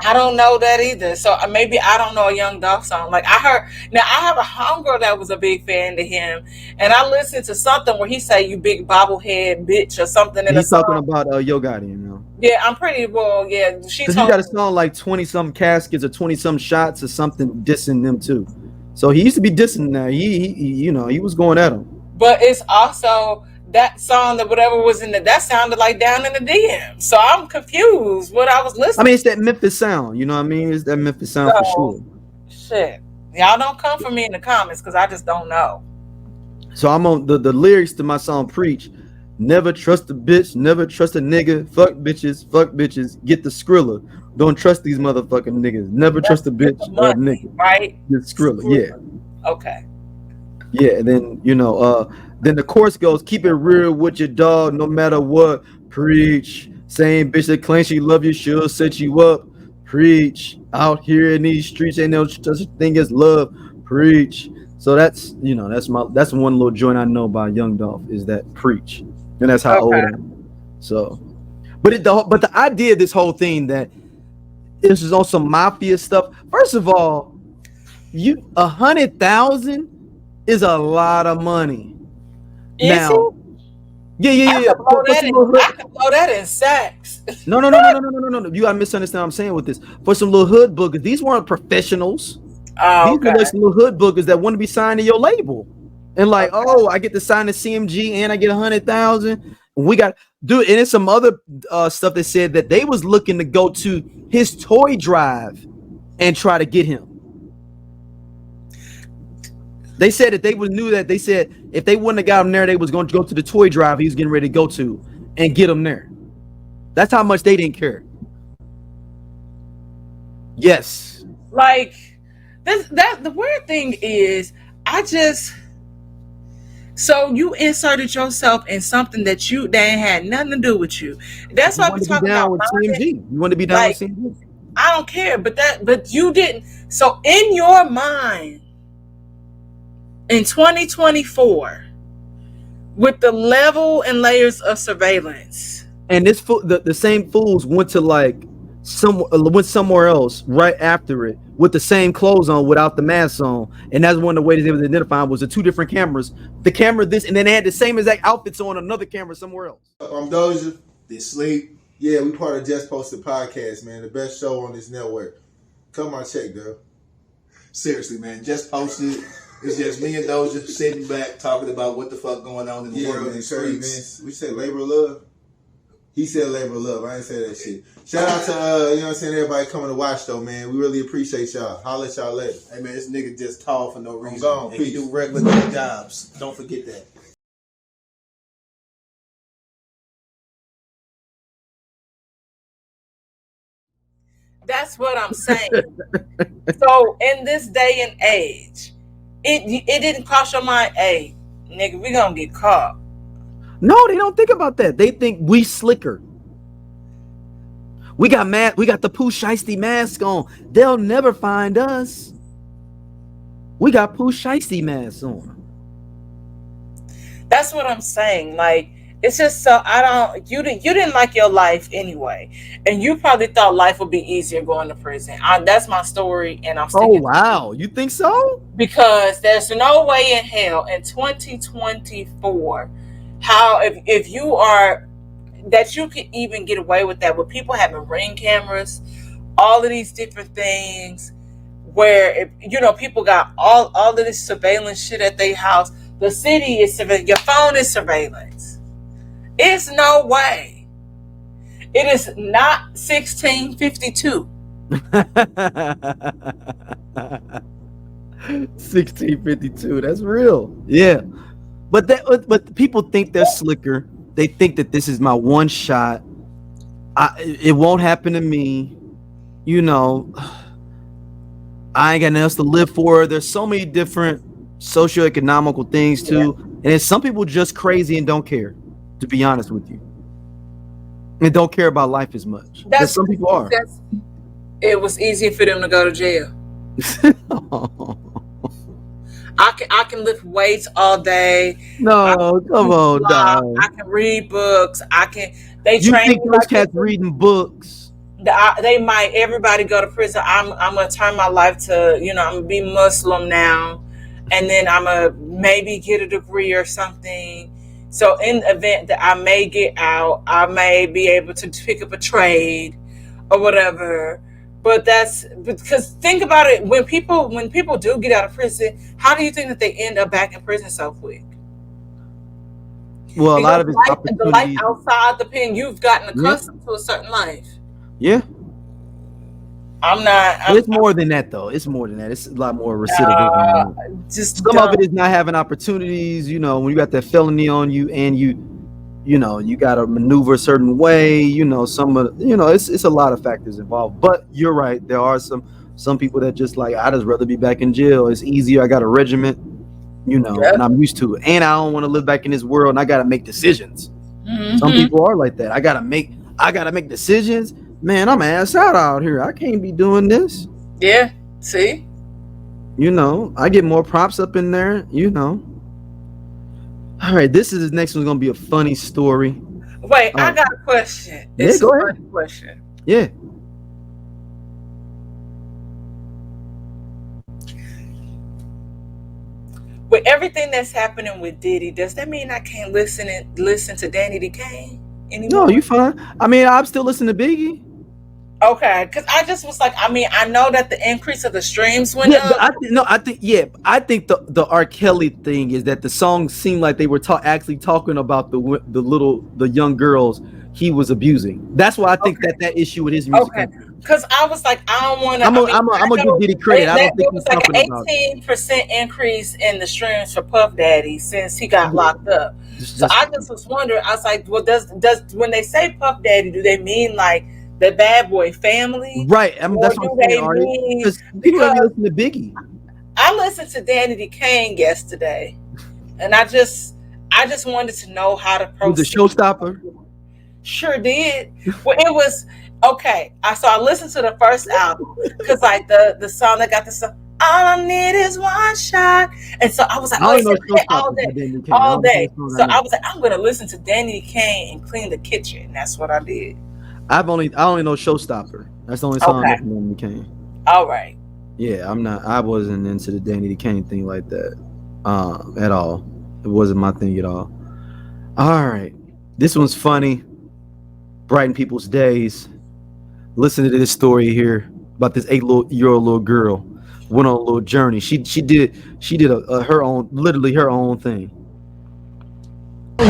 I don't know that either. So maybe I don't know a Young Dolph song. Like, I have a homegirl that was a big fan to him, and I listened to something where he say "you big bobblehead bitch" or something. He's talking about Yo Gotti, you know. Yeah, I'm pretty well. Yeah, He got a song like 20-some caskets or 20-some shots or something dissing them too. So he used to be dissing now. He was going at him. But it's also that song that whatever was in that sounded like Down in the DM. So I'm confused what I was listening. I mean, it's that Memphis sound. You know what I mean? It's that Memphis sound for sure. Shit, y'all don't come for me in the comments because I just don't know. So I'm on the lyrics to my song Preach. Never trust a bitch, never trust a nigga. Fuck bitches, get the Skrilla. Don't trust these motherfucking niggas. Never trust a bitch or a nigga. Right? Get Skrilla. Yeah. Okay. Yeah, and then then the chorus goes, keep it real with your dog no matter what. Preach. Same bitch that claims she love you, she'll set you up. Preach. Out here in these streets ain't no such thing as love. Preach. So that's that's one little joint I know by Young Dolph is that Preach. And that's how old I am. So but the idea of this whole thing that this is on some mafia stuff. First of all, 100,000 is a lot of money. Is now, it? Yeah. I can blow that in sacks. No. You gotta misunderstand what I'm saying with this. For some little hood bookers, these weren't professionals. These were like some little hood bookers that want to be signed to your label. And like, I get to sign the CMG and I get 100,000. We got and it's some other stuff that said that they was looking to go to his toy drive and try to get him. They said that they said if they wouldn't have got him there, they was going to go to the toy drive he was getting ready to go to and get him there. That's how much they didn't care. Yes. Like the weird thing is so you inserted yourself in something that had nothing to do with you. That's why we're talking about CMG. You want to be down with CMG. I don't care, but you didn't. So in your mind, in 2024, with the level and layers of surveillance, and the same fools went somewhere else right after it with the same clothes on without the mask on, and that's one of the ways they was identifying was the two different cameras. The camera this, and then they had the same exact outfits on another camera somewhere else. I'm Doja. They sleep. Yeah, we part of Just Posted Podcast, man. The best show on this network. Come on, check, though. Seriously, man. Just Posted. It's just me and Doja sitting back talking about what the fuck going on in the world and the streets. We said labor of love. He said labor of love. I ain't say that shit. Shout out to everybody coming to watch though, man. We really appreciate y'all. Holla at y'all later. Hey man, this nigga just tall for no reason. I'm gone. And he do regular jobs. Don't forget that. That's what I'm saying. So in this day and age, it didn't cross your mind, hey, nigga, we gonna get caught. No, they don't think about that. They think we slicker. We got the Pooh Shiesty mask on. They'll never find us. We got Pooh Shiesty masks on. That's what I'm saying. Like, it's just so you didn't like your life anyway, and you probably thought life would be easier going to prison. That's my story, and I'm sticking. Oh wow, you think so? Because there's no way in hell in 2024 how if you are that you can even get away with that with people having Ring cameras, all of these different things, where people got all of this surveillance shit at their house. The city is surveillance. Your phone is surveillance. It's no way. It is not 1652. 1652. That's real. Yeah. But people think they're slicker. They think that this is my one shot. It won't happen to me. I ain't got nothing else to live for. There's so many different socioeconomical things too. Yeah. And some people just crazy and don't care, to be honest with you. And don't care about life as much. That's some people are. It was easier for them to go to jail. I can lift weights all day. No, come on, dog. I can read books. They you train think me those like cats reading books? They might. Everybody go to prison. I'm gonna turn my life to. I'm gonna be Muslim now, and then I'm gonna maybe get a degree or something. So in the event that I may get out, I may be able to pick up a trade or whatever. But that's because think about it. When people do get out of prison, how do you think that they end up back in prison so quick? Well, a lot of the life outside the pen, you've gotten accustomed to a certain life. Yeah. It's more than that, though. It's more than that. It's a lot more recidivism. Some of it is not having opportunities. When you got that felony on you, and you got to maneuver a certain way. It's a lot of factors involved. But you're right. There are some people that just like, I just rather be back in jail. It's easier. I got a regiment, and I'm used to it. And I don't want to live back in this world, and I got to make decisions. Mm-hmm. Some people are like that. I got to make decisions. Man, I'm ass out here. I can't be doing this. Yeah. See? I get more props up in there, All right, this next one's gonna be a funny story. Wait, I got a question. It's go a ahead. funny question. Yeah. With everything that's happening with Diddy, does that mean I can't listen to Danny D. Kane anymore? No, you fine. I mean, I'm still listening to Biggie. Okay, because I just was like, I know that the increase of the streams went up. I think the R. Kelly thing is that the song seemed like they were actually talking about the young girls he was abusing. That's why I think that issue with his music. Okay, because I was like, I don't want to. I'm gonna give Diddy credit. I don't think he's talking about it. 18% increase in the streams for Puff Daddy since he got locked up. So I just was wondering. I was like, well, does when they say Puff Daddy, do they mean like the Bad Boy family? Right. That's what I'm saying. Because people don't listen to Biggie. I listened to Danny D. Kane yesterday, and I just wanted to know how to proceed. The showstopper. Sure did. Well, it was okay. I listened to the first album because like the song that got the song. All I need is one shot, and so I was like, all day. So I was like, I'm gonna listen to Danny D. Kane and clean the kitchen. That's what I did. I only know Showstopper. That's the only song that Danny D. Kane. All right. Yeah, I wasn't into the Danny D. Kane thing like that at all. It wasn't my thing at all. All right. This one's funny. Brighten people's days. Listen to this story here about this 8-year-old little girl. Went on a little journey. She did her own thing.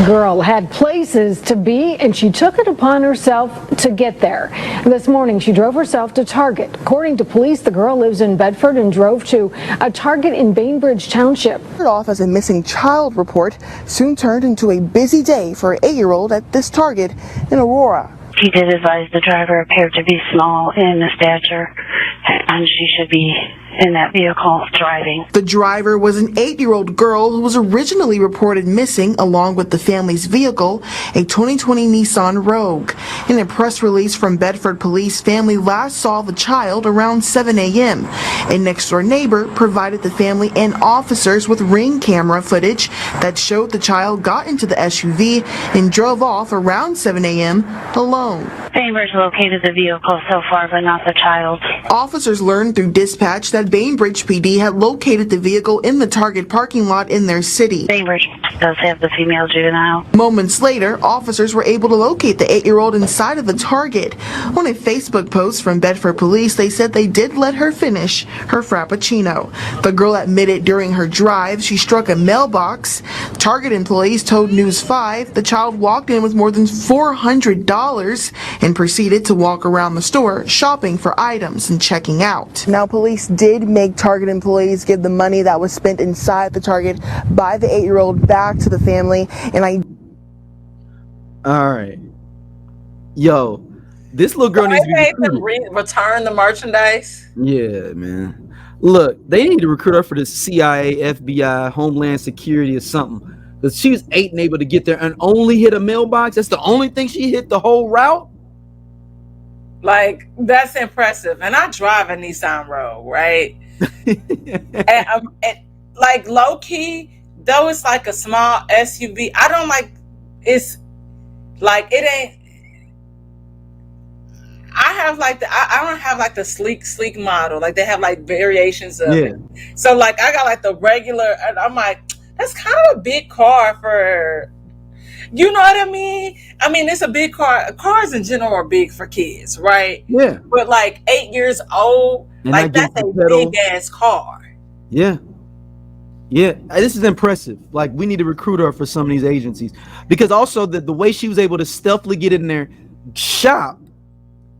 Girl had places to be, and she took it upon herself to get there. This morning, she drove herself to Target. According to police, the girl lives in Bedford and drove to a Target in Bainbridge Township. Off as a missing child report soon turned into a busy day for an 8-year-old at this Target in Aurora. He did advise the driver appeared to be small in stature, and she should be in that vehicle driving. The driver was an 8-year-old girl who was originally reported missing along with the family's vehicle, a 2020 Nissan Rogue. In a press release from Bedford Police, family last saw the child around 7 a.m. A next-door neighbor provided the family and officers with Ring camera footage that showed the child got into the SUV and drove off around 7 a.m. alone. Bainbridge located the vehicle so far, but not the child. Officers learned through dispatch that Bainbridge PD had located the vehicle in the Target parking lot in their city. Bainbridge does have the female juvenile. Moments later, officers were able to locate the 8-year-old inside of the Target. On a Facebook post from Bedford Police, they said they did let her finish her Frappuccino. The girl admitted during her drive she struck a mailbox. Target employees told News 5 the child walked in with more than $400 and proceeded to walk around the store shopping for items and checking out. Now, police did make Target employees give the money that was spent inside the Target by the 8-year-old back to the family, and All right. Yo, this little girl needs to be recruited. Return the merchandise. Yeah, man. Look, they need to recruit her for the CIA, FBI, Homeland Security or something. Because she was 8 and able to get there and only hit a mailbox. That's the only thing she hit the whole route. Like, that's impressive. And I drive a Nissan Rogue, right? and like, low key, though it's like a small SUV, I don't like, it's like, it ain't, I have like I don't have like the sleek model. Like, they have like variations of it. So like, I got like the regular, and I'm like, that's kind of a big car for, you know what I mean? I mean, it's a big car. Cars in general are big for kids, right? Yeah. But like 8 years old, And like that's a big ass car. Yeah. Yeah. This is impressive. Like, we need to recruit her for some of these agencies. Because also the way she was able to stealthily get in there, shop,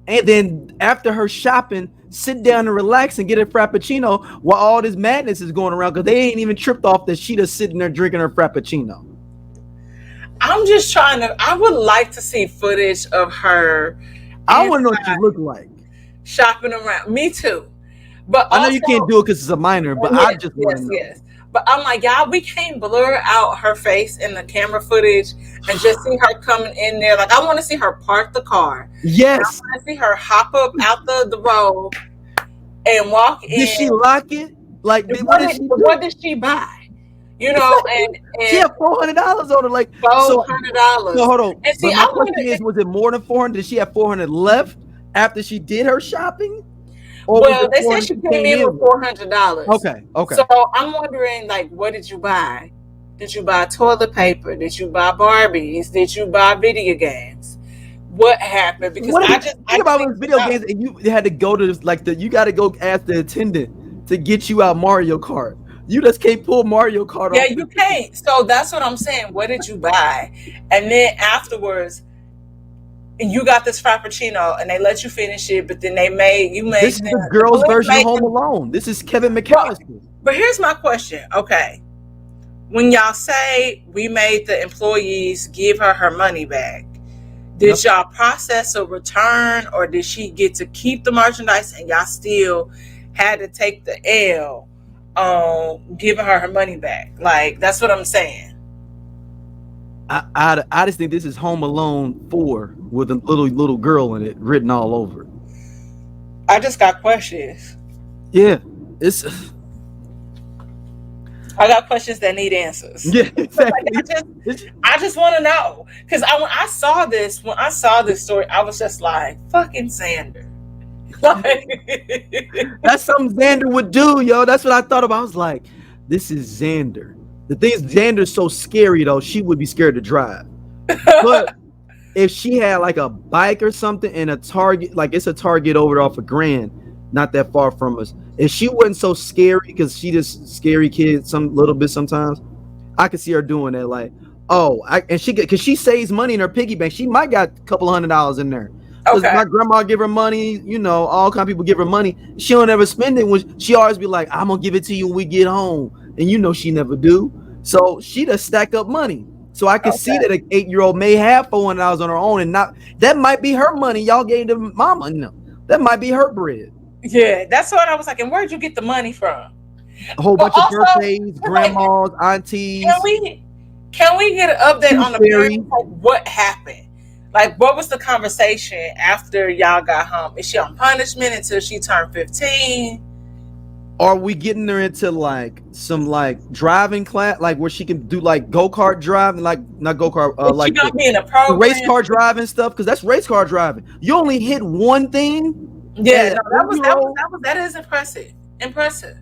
and then after her shopping, sit down and relax and get a Frappuccino while all this madness is going around, because they ain't even tripped off that she just sitting there drinking her Frappuccino. I'm just trying to, I would like to see footage of her. I want to know what she looked like. Shopping around. Me too. But I know you can't do it because it's a minor, but I just want to know. Yes. But I'm like, y'all, we can't blur out her face in the camera footage and just see her coming in there. Like, I want to see her park the car. Yes. I want to see her hop up out the road and walk in. Did she lock it? Like, what did she buy? You know, and she had $400 on her. Like, $400. So hold on. And see, my question is, was it more than 400? Did she have 400 left after she did her shopping? Or well, they said she came in with $400. Okay. So I'm wondering, like, what did you buy? Did you buy toilet paper? Did you buy Barbies? Did you buy video games? What happened? Because I think about those video games, and you had to go to you got to go ask the attendant to get you out Mario Kart. You just can't pull Mario Kart. Yeah, you can't. So that's what I'm saying. What did you buy? And then afterwards, you got this Frappuccino, and they let you finish it, but then this is the girl's version of Home Alone. This is Kevin McAllister. But here's my question. Okay, when y'all say we made the employees give her money back, did y'all process a return, or did she get to keep the merchandise and y'all still had to take the L giving her money back? Like, that's what I'm saying. I just think this is Home Alone 4 with a little girl in it written all over. I just got questions. Yeah, I got questions that need answers. Yeah, exactly. Like, I just want to know, because when I saw this story, I was just like, fucking Xander. That's something Xander would do, yo. That's what I thought about. I was like, this is Xander. The thing is, Xander's so scary, though, she would be scared to drive. But if she had like a bike or something and a Target, like it's a Target over there off of Grand, not that far from us, if she wasn't so scary, because she just scary kid some little bit sometimes, I could see her doing that. Like, because she saves money in her piggy bank. She might got a couple $100 in there. Okay. My grandma give her money, you know, all kind of people give her money. She don't ever spend it. When she always be like, I'm gonna give it to you when we get home. And you know she never do. So she does stack up money. So I can see that an 8-year-old may have $400 on her own, and not that might be her money y'all gave to mama. No, that might be her bread. Yeah, that's what I was like. And where'd you get the money from? A whole bunch of birthdays, grandmas, aunties. Can we get an update on the parents, like, what happened? Like, what was the conversation after y'all got home? Is she on punishment until she turned 15? Are we getting her into like some like driving class, like where she can do like go-kart driving, like not go-kart, like she gonna be in a program? Race car driving stuff? Because that's race car driving. You only hit one thing. Yeah, no, that is impressive. Impressive.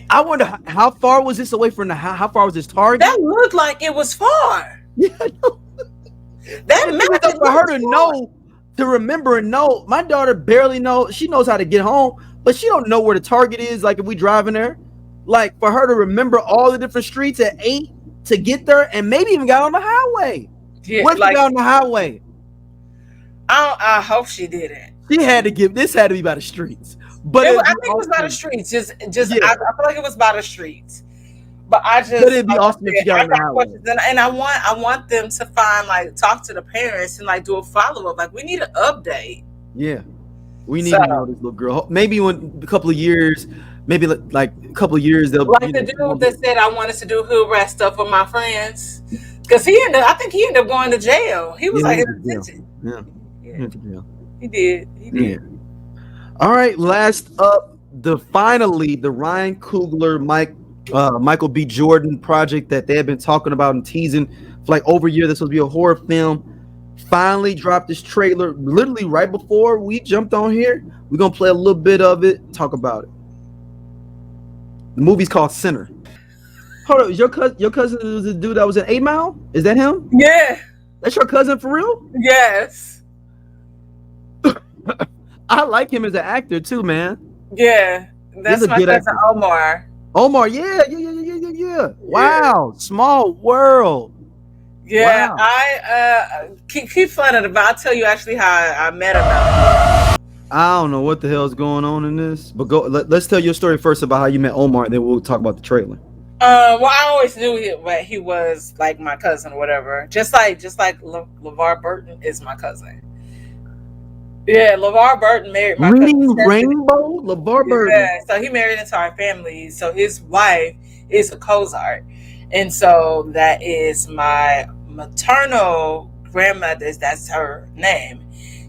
I wonder how far was this away from the how far was this target? That looked like it was far. Yeah, that matters for her to know, to remember and know. My daughter barely knows. She knows how to get home, but she don't know where the target is. Like if we driving there, like for her to remember all the different streets at 8 to get there, and maybe even got on the highway. Yeah, what if she got on the highway? I hope she didn't. She had to give. This had to be by the streets. But I think it was by the streets. Just yeah. I feel like it was by the streets. But I just. But it'd be awesome if you got on the highway. And I want them to find, like, talk to the parents and like do a follow up. Like, we need an update. Yeah, we need to know this little girl. Maybe when a couple of years, maybe like a couple of years, they'll like the dude that said I wanted to do hood rat stuff with my friends, because I think he ended up going to jail. He was like in detention. Yeah. He did. Yeah. All right. Last up, finally the Ryan Coogler, Michael B. Jordan project that they have been talking about and teasing for like over a year. This will be a horror film. Finally dropped this trailer literally right before we jumped on here. We're gonna play a little bit of it, talk about it. The movie's called Sinner. Hold on, your cousin was the dude that was in 8 Mile? Is that him? Yeah. That's your cousin for real? Yes. I like him as an actor too, man. Yeah. That's my cousin Omar. Omar, yeah. Wow, small world. Yeah, wow. I keep flooding it, but I'll tell you actually how I met him now. I don't know what the hell is going on in this, but let's tell your story first about how you met Omar, and then we'll talk about the trailer. Well, I always knew he was like my cousin or whatever. Just like LeVar Burton is my cousin. Yeah, LeVar Burton married my cousin. Rainbow? LeVar Burton. Yeah, so he married into our family. So his wife is a Cozart. And so that is my maternal grandmother's, that's her name.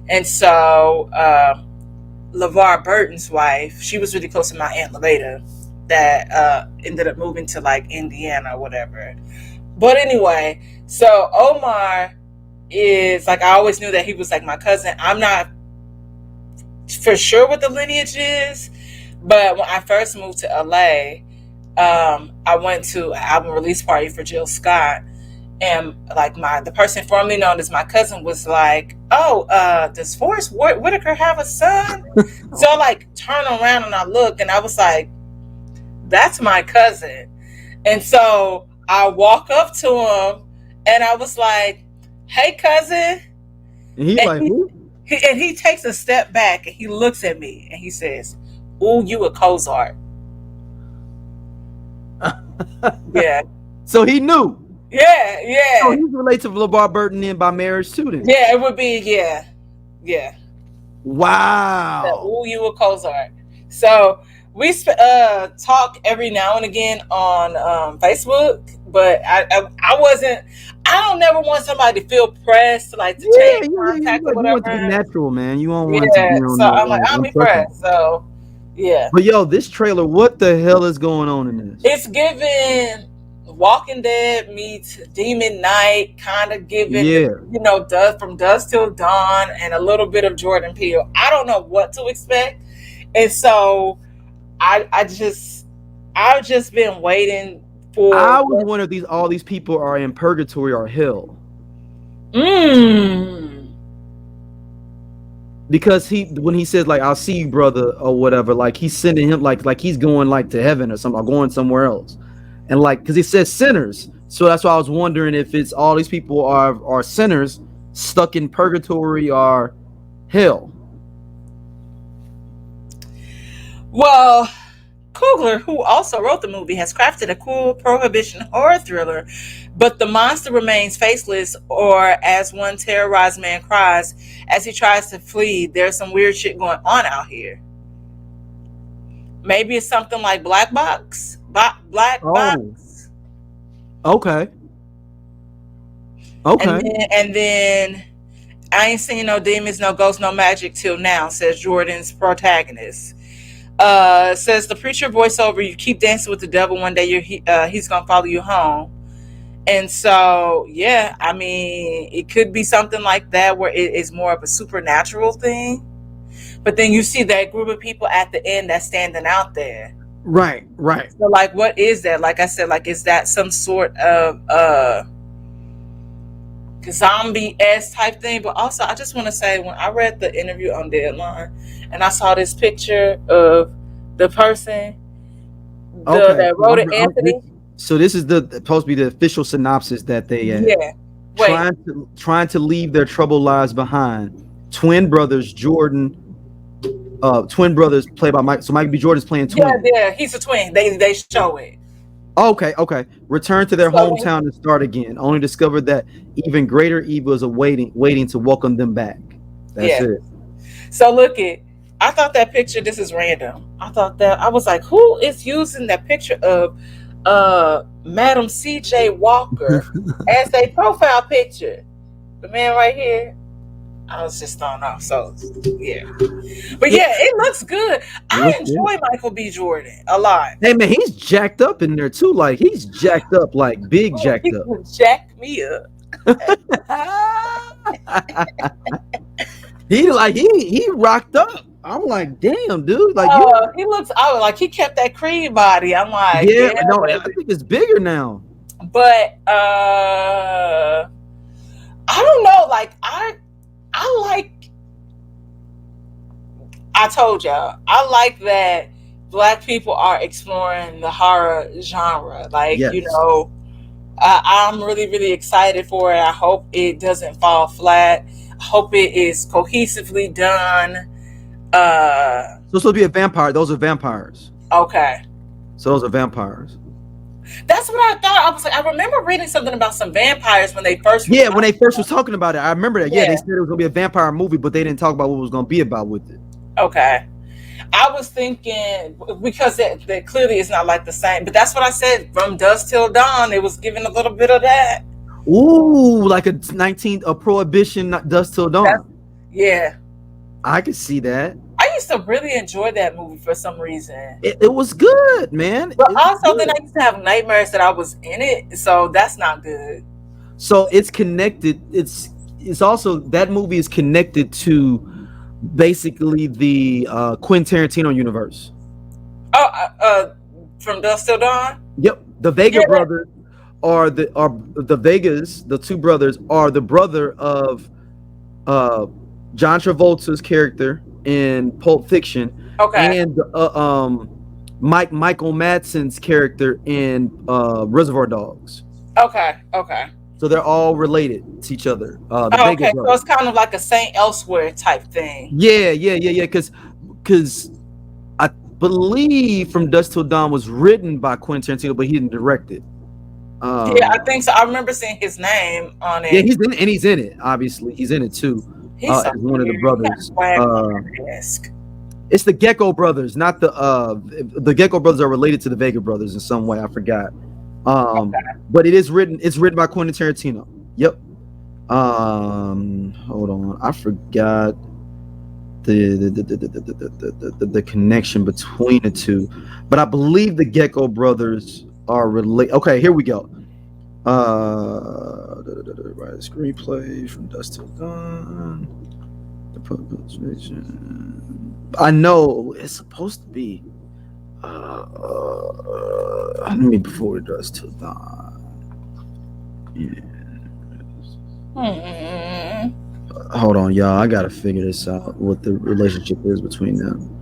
And so LeVar Burton's wife, she was really close to my Aunt Levada that ended up moving to like Indiana or whatever. But anyway, so Omar is like, I always knew that he was like my cousin. I'm not for sure what the lineage is, but when I first moved to LA, I went to an album release party for Jill Scott, and like the person formerly known as my cousin was like, "Oh, does Forrest Whitaker have a son?" So I like turn around and I look, and I was like, "That's my cousin." And so I walk up to him, and I was like, "Hey, cousin." And he's like, "Who?" And he takes a step back and he looks at me and he says, "Ooh, you a Cozart." Yeah. So he knew. Yeah. So he's related to LeVar Burton then by marriage too then. Yeah, it would be, yeah. Wow. Ooh, you a Cozart. So we talk every now and again on Facebook, but I don't never want somebody to feel pressed, like to change contact or whatever. You want to be natural, man. You don't want to be on so I'm like, I'll be pressed. So yeah. But yo, this trailer, what the hell is going on in this? It's giving Walking Dead meets Demon Knight, kind of giving, from dusk till dawn, and a little bit of Jordan Peele. I don't know what to expect, and so I've just been waiting for. I was wondering if all these people are in purgatory or hell. Because when he says like, "I'll see you, brother," or whatever, like he's sending him like he's going like to heaven or something, or going somewhere else, and like because he says sinners, so that's why I was wondering if it's all these people are sinners stuck in purgatory or hell. Well, Coogler, who also wrote the movie, has crafted a cool prohibition horror thriller, but the monster remains faceless, or as one terrorized man cries as he tries to flee, "There's some weird shit going on out here." Maybe it's something like Black Box. Black Box. Okay. Okay. And then I ain't seen no demons, no ghosts, no magic till now, says Jordan's protagonist. Says the preacher voiceover, you keep dancing with the devil, one day he's gonna follow you home. And so, yeah, I mean, it could be something like that where it is more of a supernatural thing. But then you see that group of people at the end that's standing out there. Right. So, like, what is that? Like I said, like, is that some sort of zombie-esque type thing? But also, I just want to say, when I read the interview on Deadline and I saw this picture of the person that wrote it, Anthony. So this is supposed to be the official synopsis that they trying to leave their troubled lives behind. Twin brothers Jordan, twin brothers played by Mike. So Michael B. Jordan's playing twin. Yeah, he's a twin. They show it. Okay. Return to their hometown and start again. Only discovered that even greater evil is waiting to welcome them back. That's it. So I thought that picture. This is random. I was like, who is using that picture of Madam CJ Walker as a profile picture? The man right here. I was just thrown off. So yeah, but yeah, it looks good. I enjoy Michael B. Jordan a lot. Hey man, he's jacked up in there too. Like he's jacked up, like big jacked up. Jack me up. He rocked up. I'm like, damn, dude. Like he looks. Like he kept that cream body. I'm like, no, I think it's bigger now. But I don't know. Like I told y'all, I like that Black people are exploring the horror genre. Like, you know, I'm really, really excited for it. I hope it doesn't fall flat. I hope it is cohesively done. So it's supposed to be a vampire. Those are vampires. Okay. So those are vampires. That's what I thought. I was like, I remember reading something about some vampires when they first. When they first was talking about it, I remember that. Yeah, they said it was gonna be a vampire movie, but they didn't talk about what it was gonna be about with it. Okay, I was thinking because that clearly is not like the same. But that's what I said. From dusk till dawn, it was giving a little bit of that. Ooh, like a Prohibition, dusk till dawn. Yeah, I could see that. I used to really enjoy that movie for some reason. It was good, man. But also, then I used to have nightmares that I was in it, so that's not good. So it's connected. It's also, that movie is connected to basically the Quentin Tarantino universe. From Dusk Till Dawn. Yep, the Vega brothers are the Vegas. The two brothers are the brother of John Travolta's character in Pulp Fiction, and Michael Madsen's character in Reservoir Dogs. Okay. So they're all related to each other. So it's kind of like a Saint Elsewhere type thing. Yeah. Because I believe From Dusk Till Dawn was written by Quentin Tarantino, but he didn't direct it. I think so. I remember seeing his name on it. Yeah, he's in it. Obviously, he's in it too. He's one of the brothers. It's the Gecko brothers, not the Gecko brothers are related to the Vega brothers in some way. I forgot. But it's written by Quentin Tarantino. Yep. Hold on. I forgot the connection between the two. But I believe the Gecko brothers are related. Okay, here we go. Write a screenplay From Dusk Till Dawn. I know it's supposed to be before Dusk Till Dawn. Hold on, y'all. I gotta figure this out. What the relationship is between them.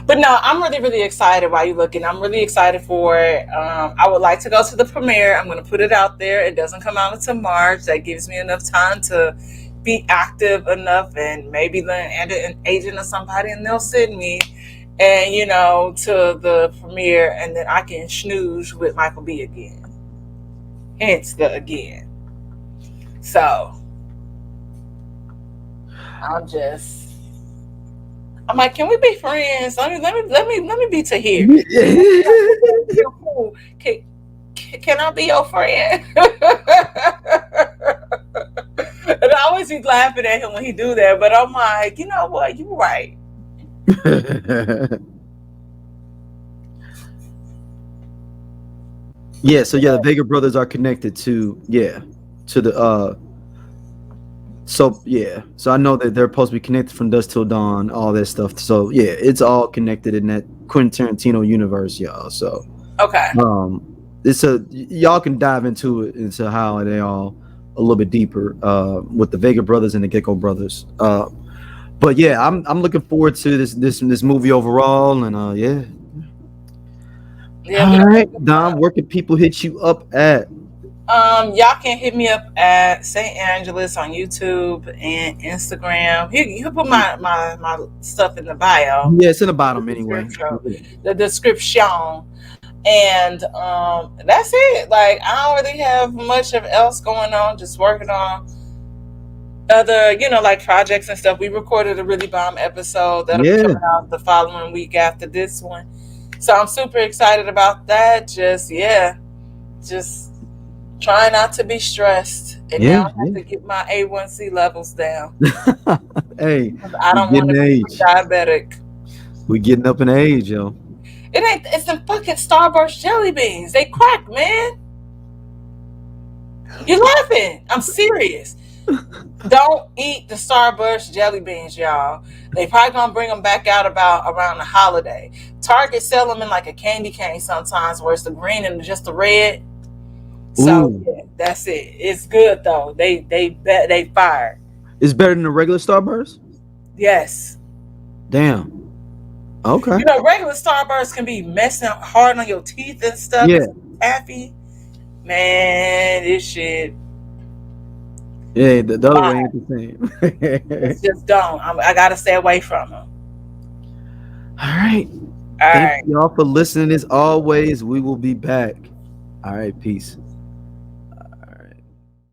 But no, I'm really, really excited while you're looking. I'm really excited for it. I would like to go to the premiere. I'm going to put it out there. It doesn't come out until March. That gives me enough time to be active enough and maybe land an agent or somebody, and they'll send me and to the premiere, and then I can snooze with Michael B again. Hence the again. So I'm like, can we be friends? Let me be Tahir. Can I be your friend? always be laughing at him when he do that, but I'm like, you know what? You right. Yeah, so the Vega brothers are connected to the so I know that they're supposed to be connected from dusk till dawn, all that stuff. So yeah, it's all connected in that Quentin Tarantino universe, y'all. So okay, it's y'all can dive into how they all a little bit deeper with the Vega brothers and the Gecko brothers. But yeah, I'm looking forward to this movie overall, and yeah. All right, Dom, where can people hit you up at? Y'all can hit me up at St. Angeles on YouTube and Instagram. You can put my stuff in the bio. Yeah, it's in the bottom anyway. The description. And that's it. Like, I don't really have much of else going on. Just working on other, like projects and stuff. We recorded a really bomb episode that'll be coming out the following week after this one. So I'm super excited about that. Just try not to be stressed. And now I have to get my A1C levels down. Hey, I don't want to be diabetic. We getting up in age, yo. It's the fucking Starburst jelly beans. They crack, man. You're laughing. I'm serious. Don't eat the Starburst jelly beans, y'all. They probably gonna bring them back out around the holiday. Target sell them in like a candy cane sometimes, where it's the green and just the red. So yeah, that's it. It's good though. They fire. It's better than the regular Starburst? Yes. Damn. Okay. Regular Starburst can be messing hard on your teeth and stuff. Yeah. Taffy. Man, this shit. Yeah, the other way ain't the same. It's just don't. I gotta stay away from them. All right. Thank y'all for listening. As always, we will be back. All right, peace.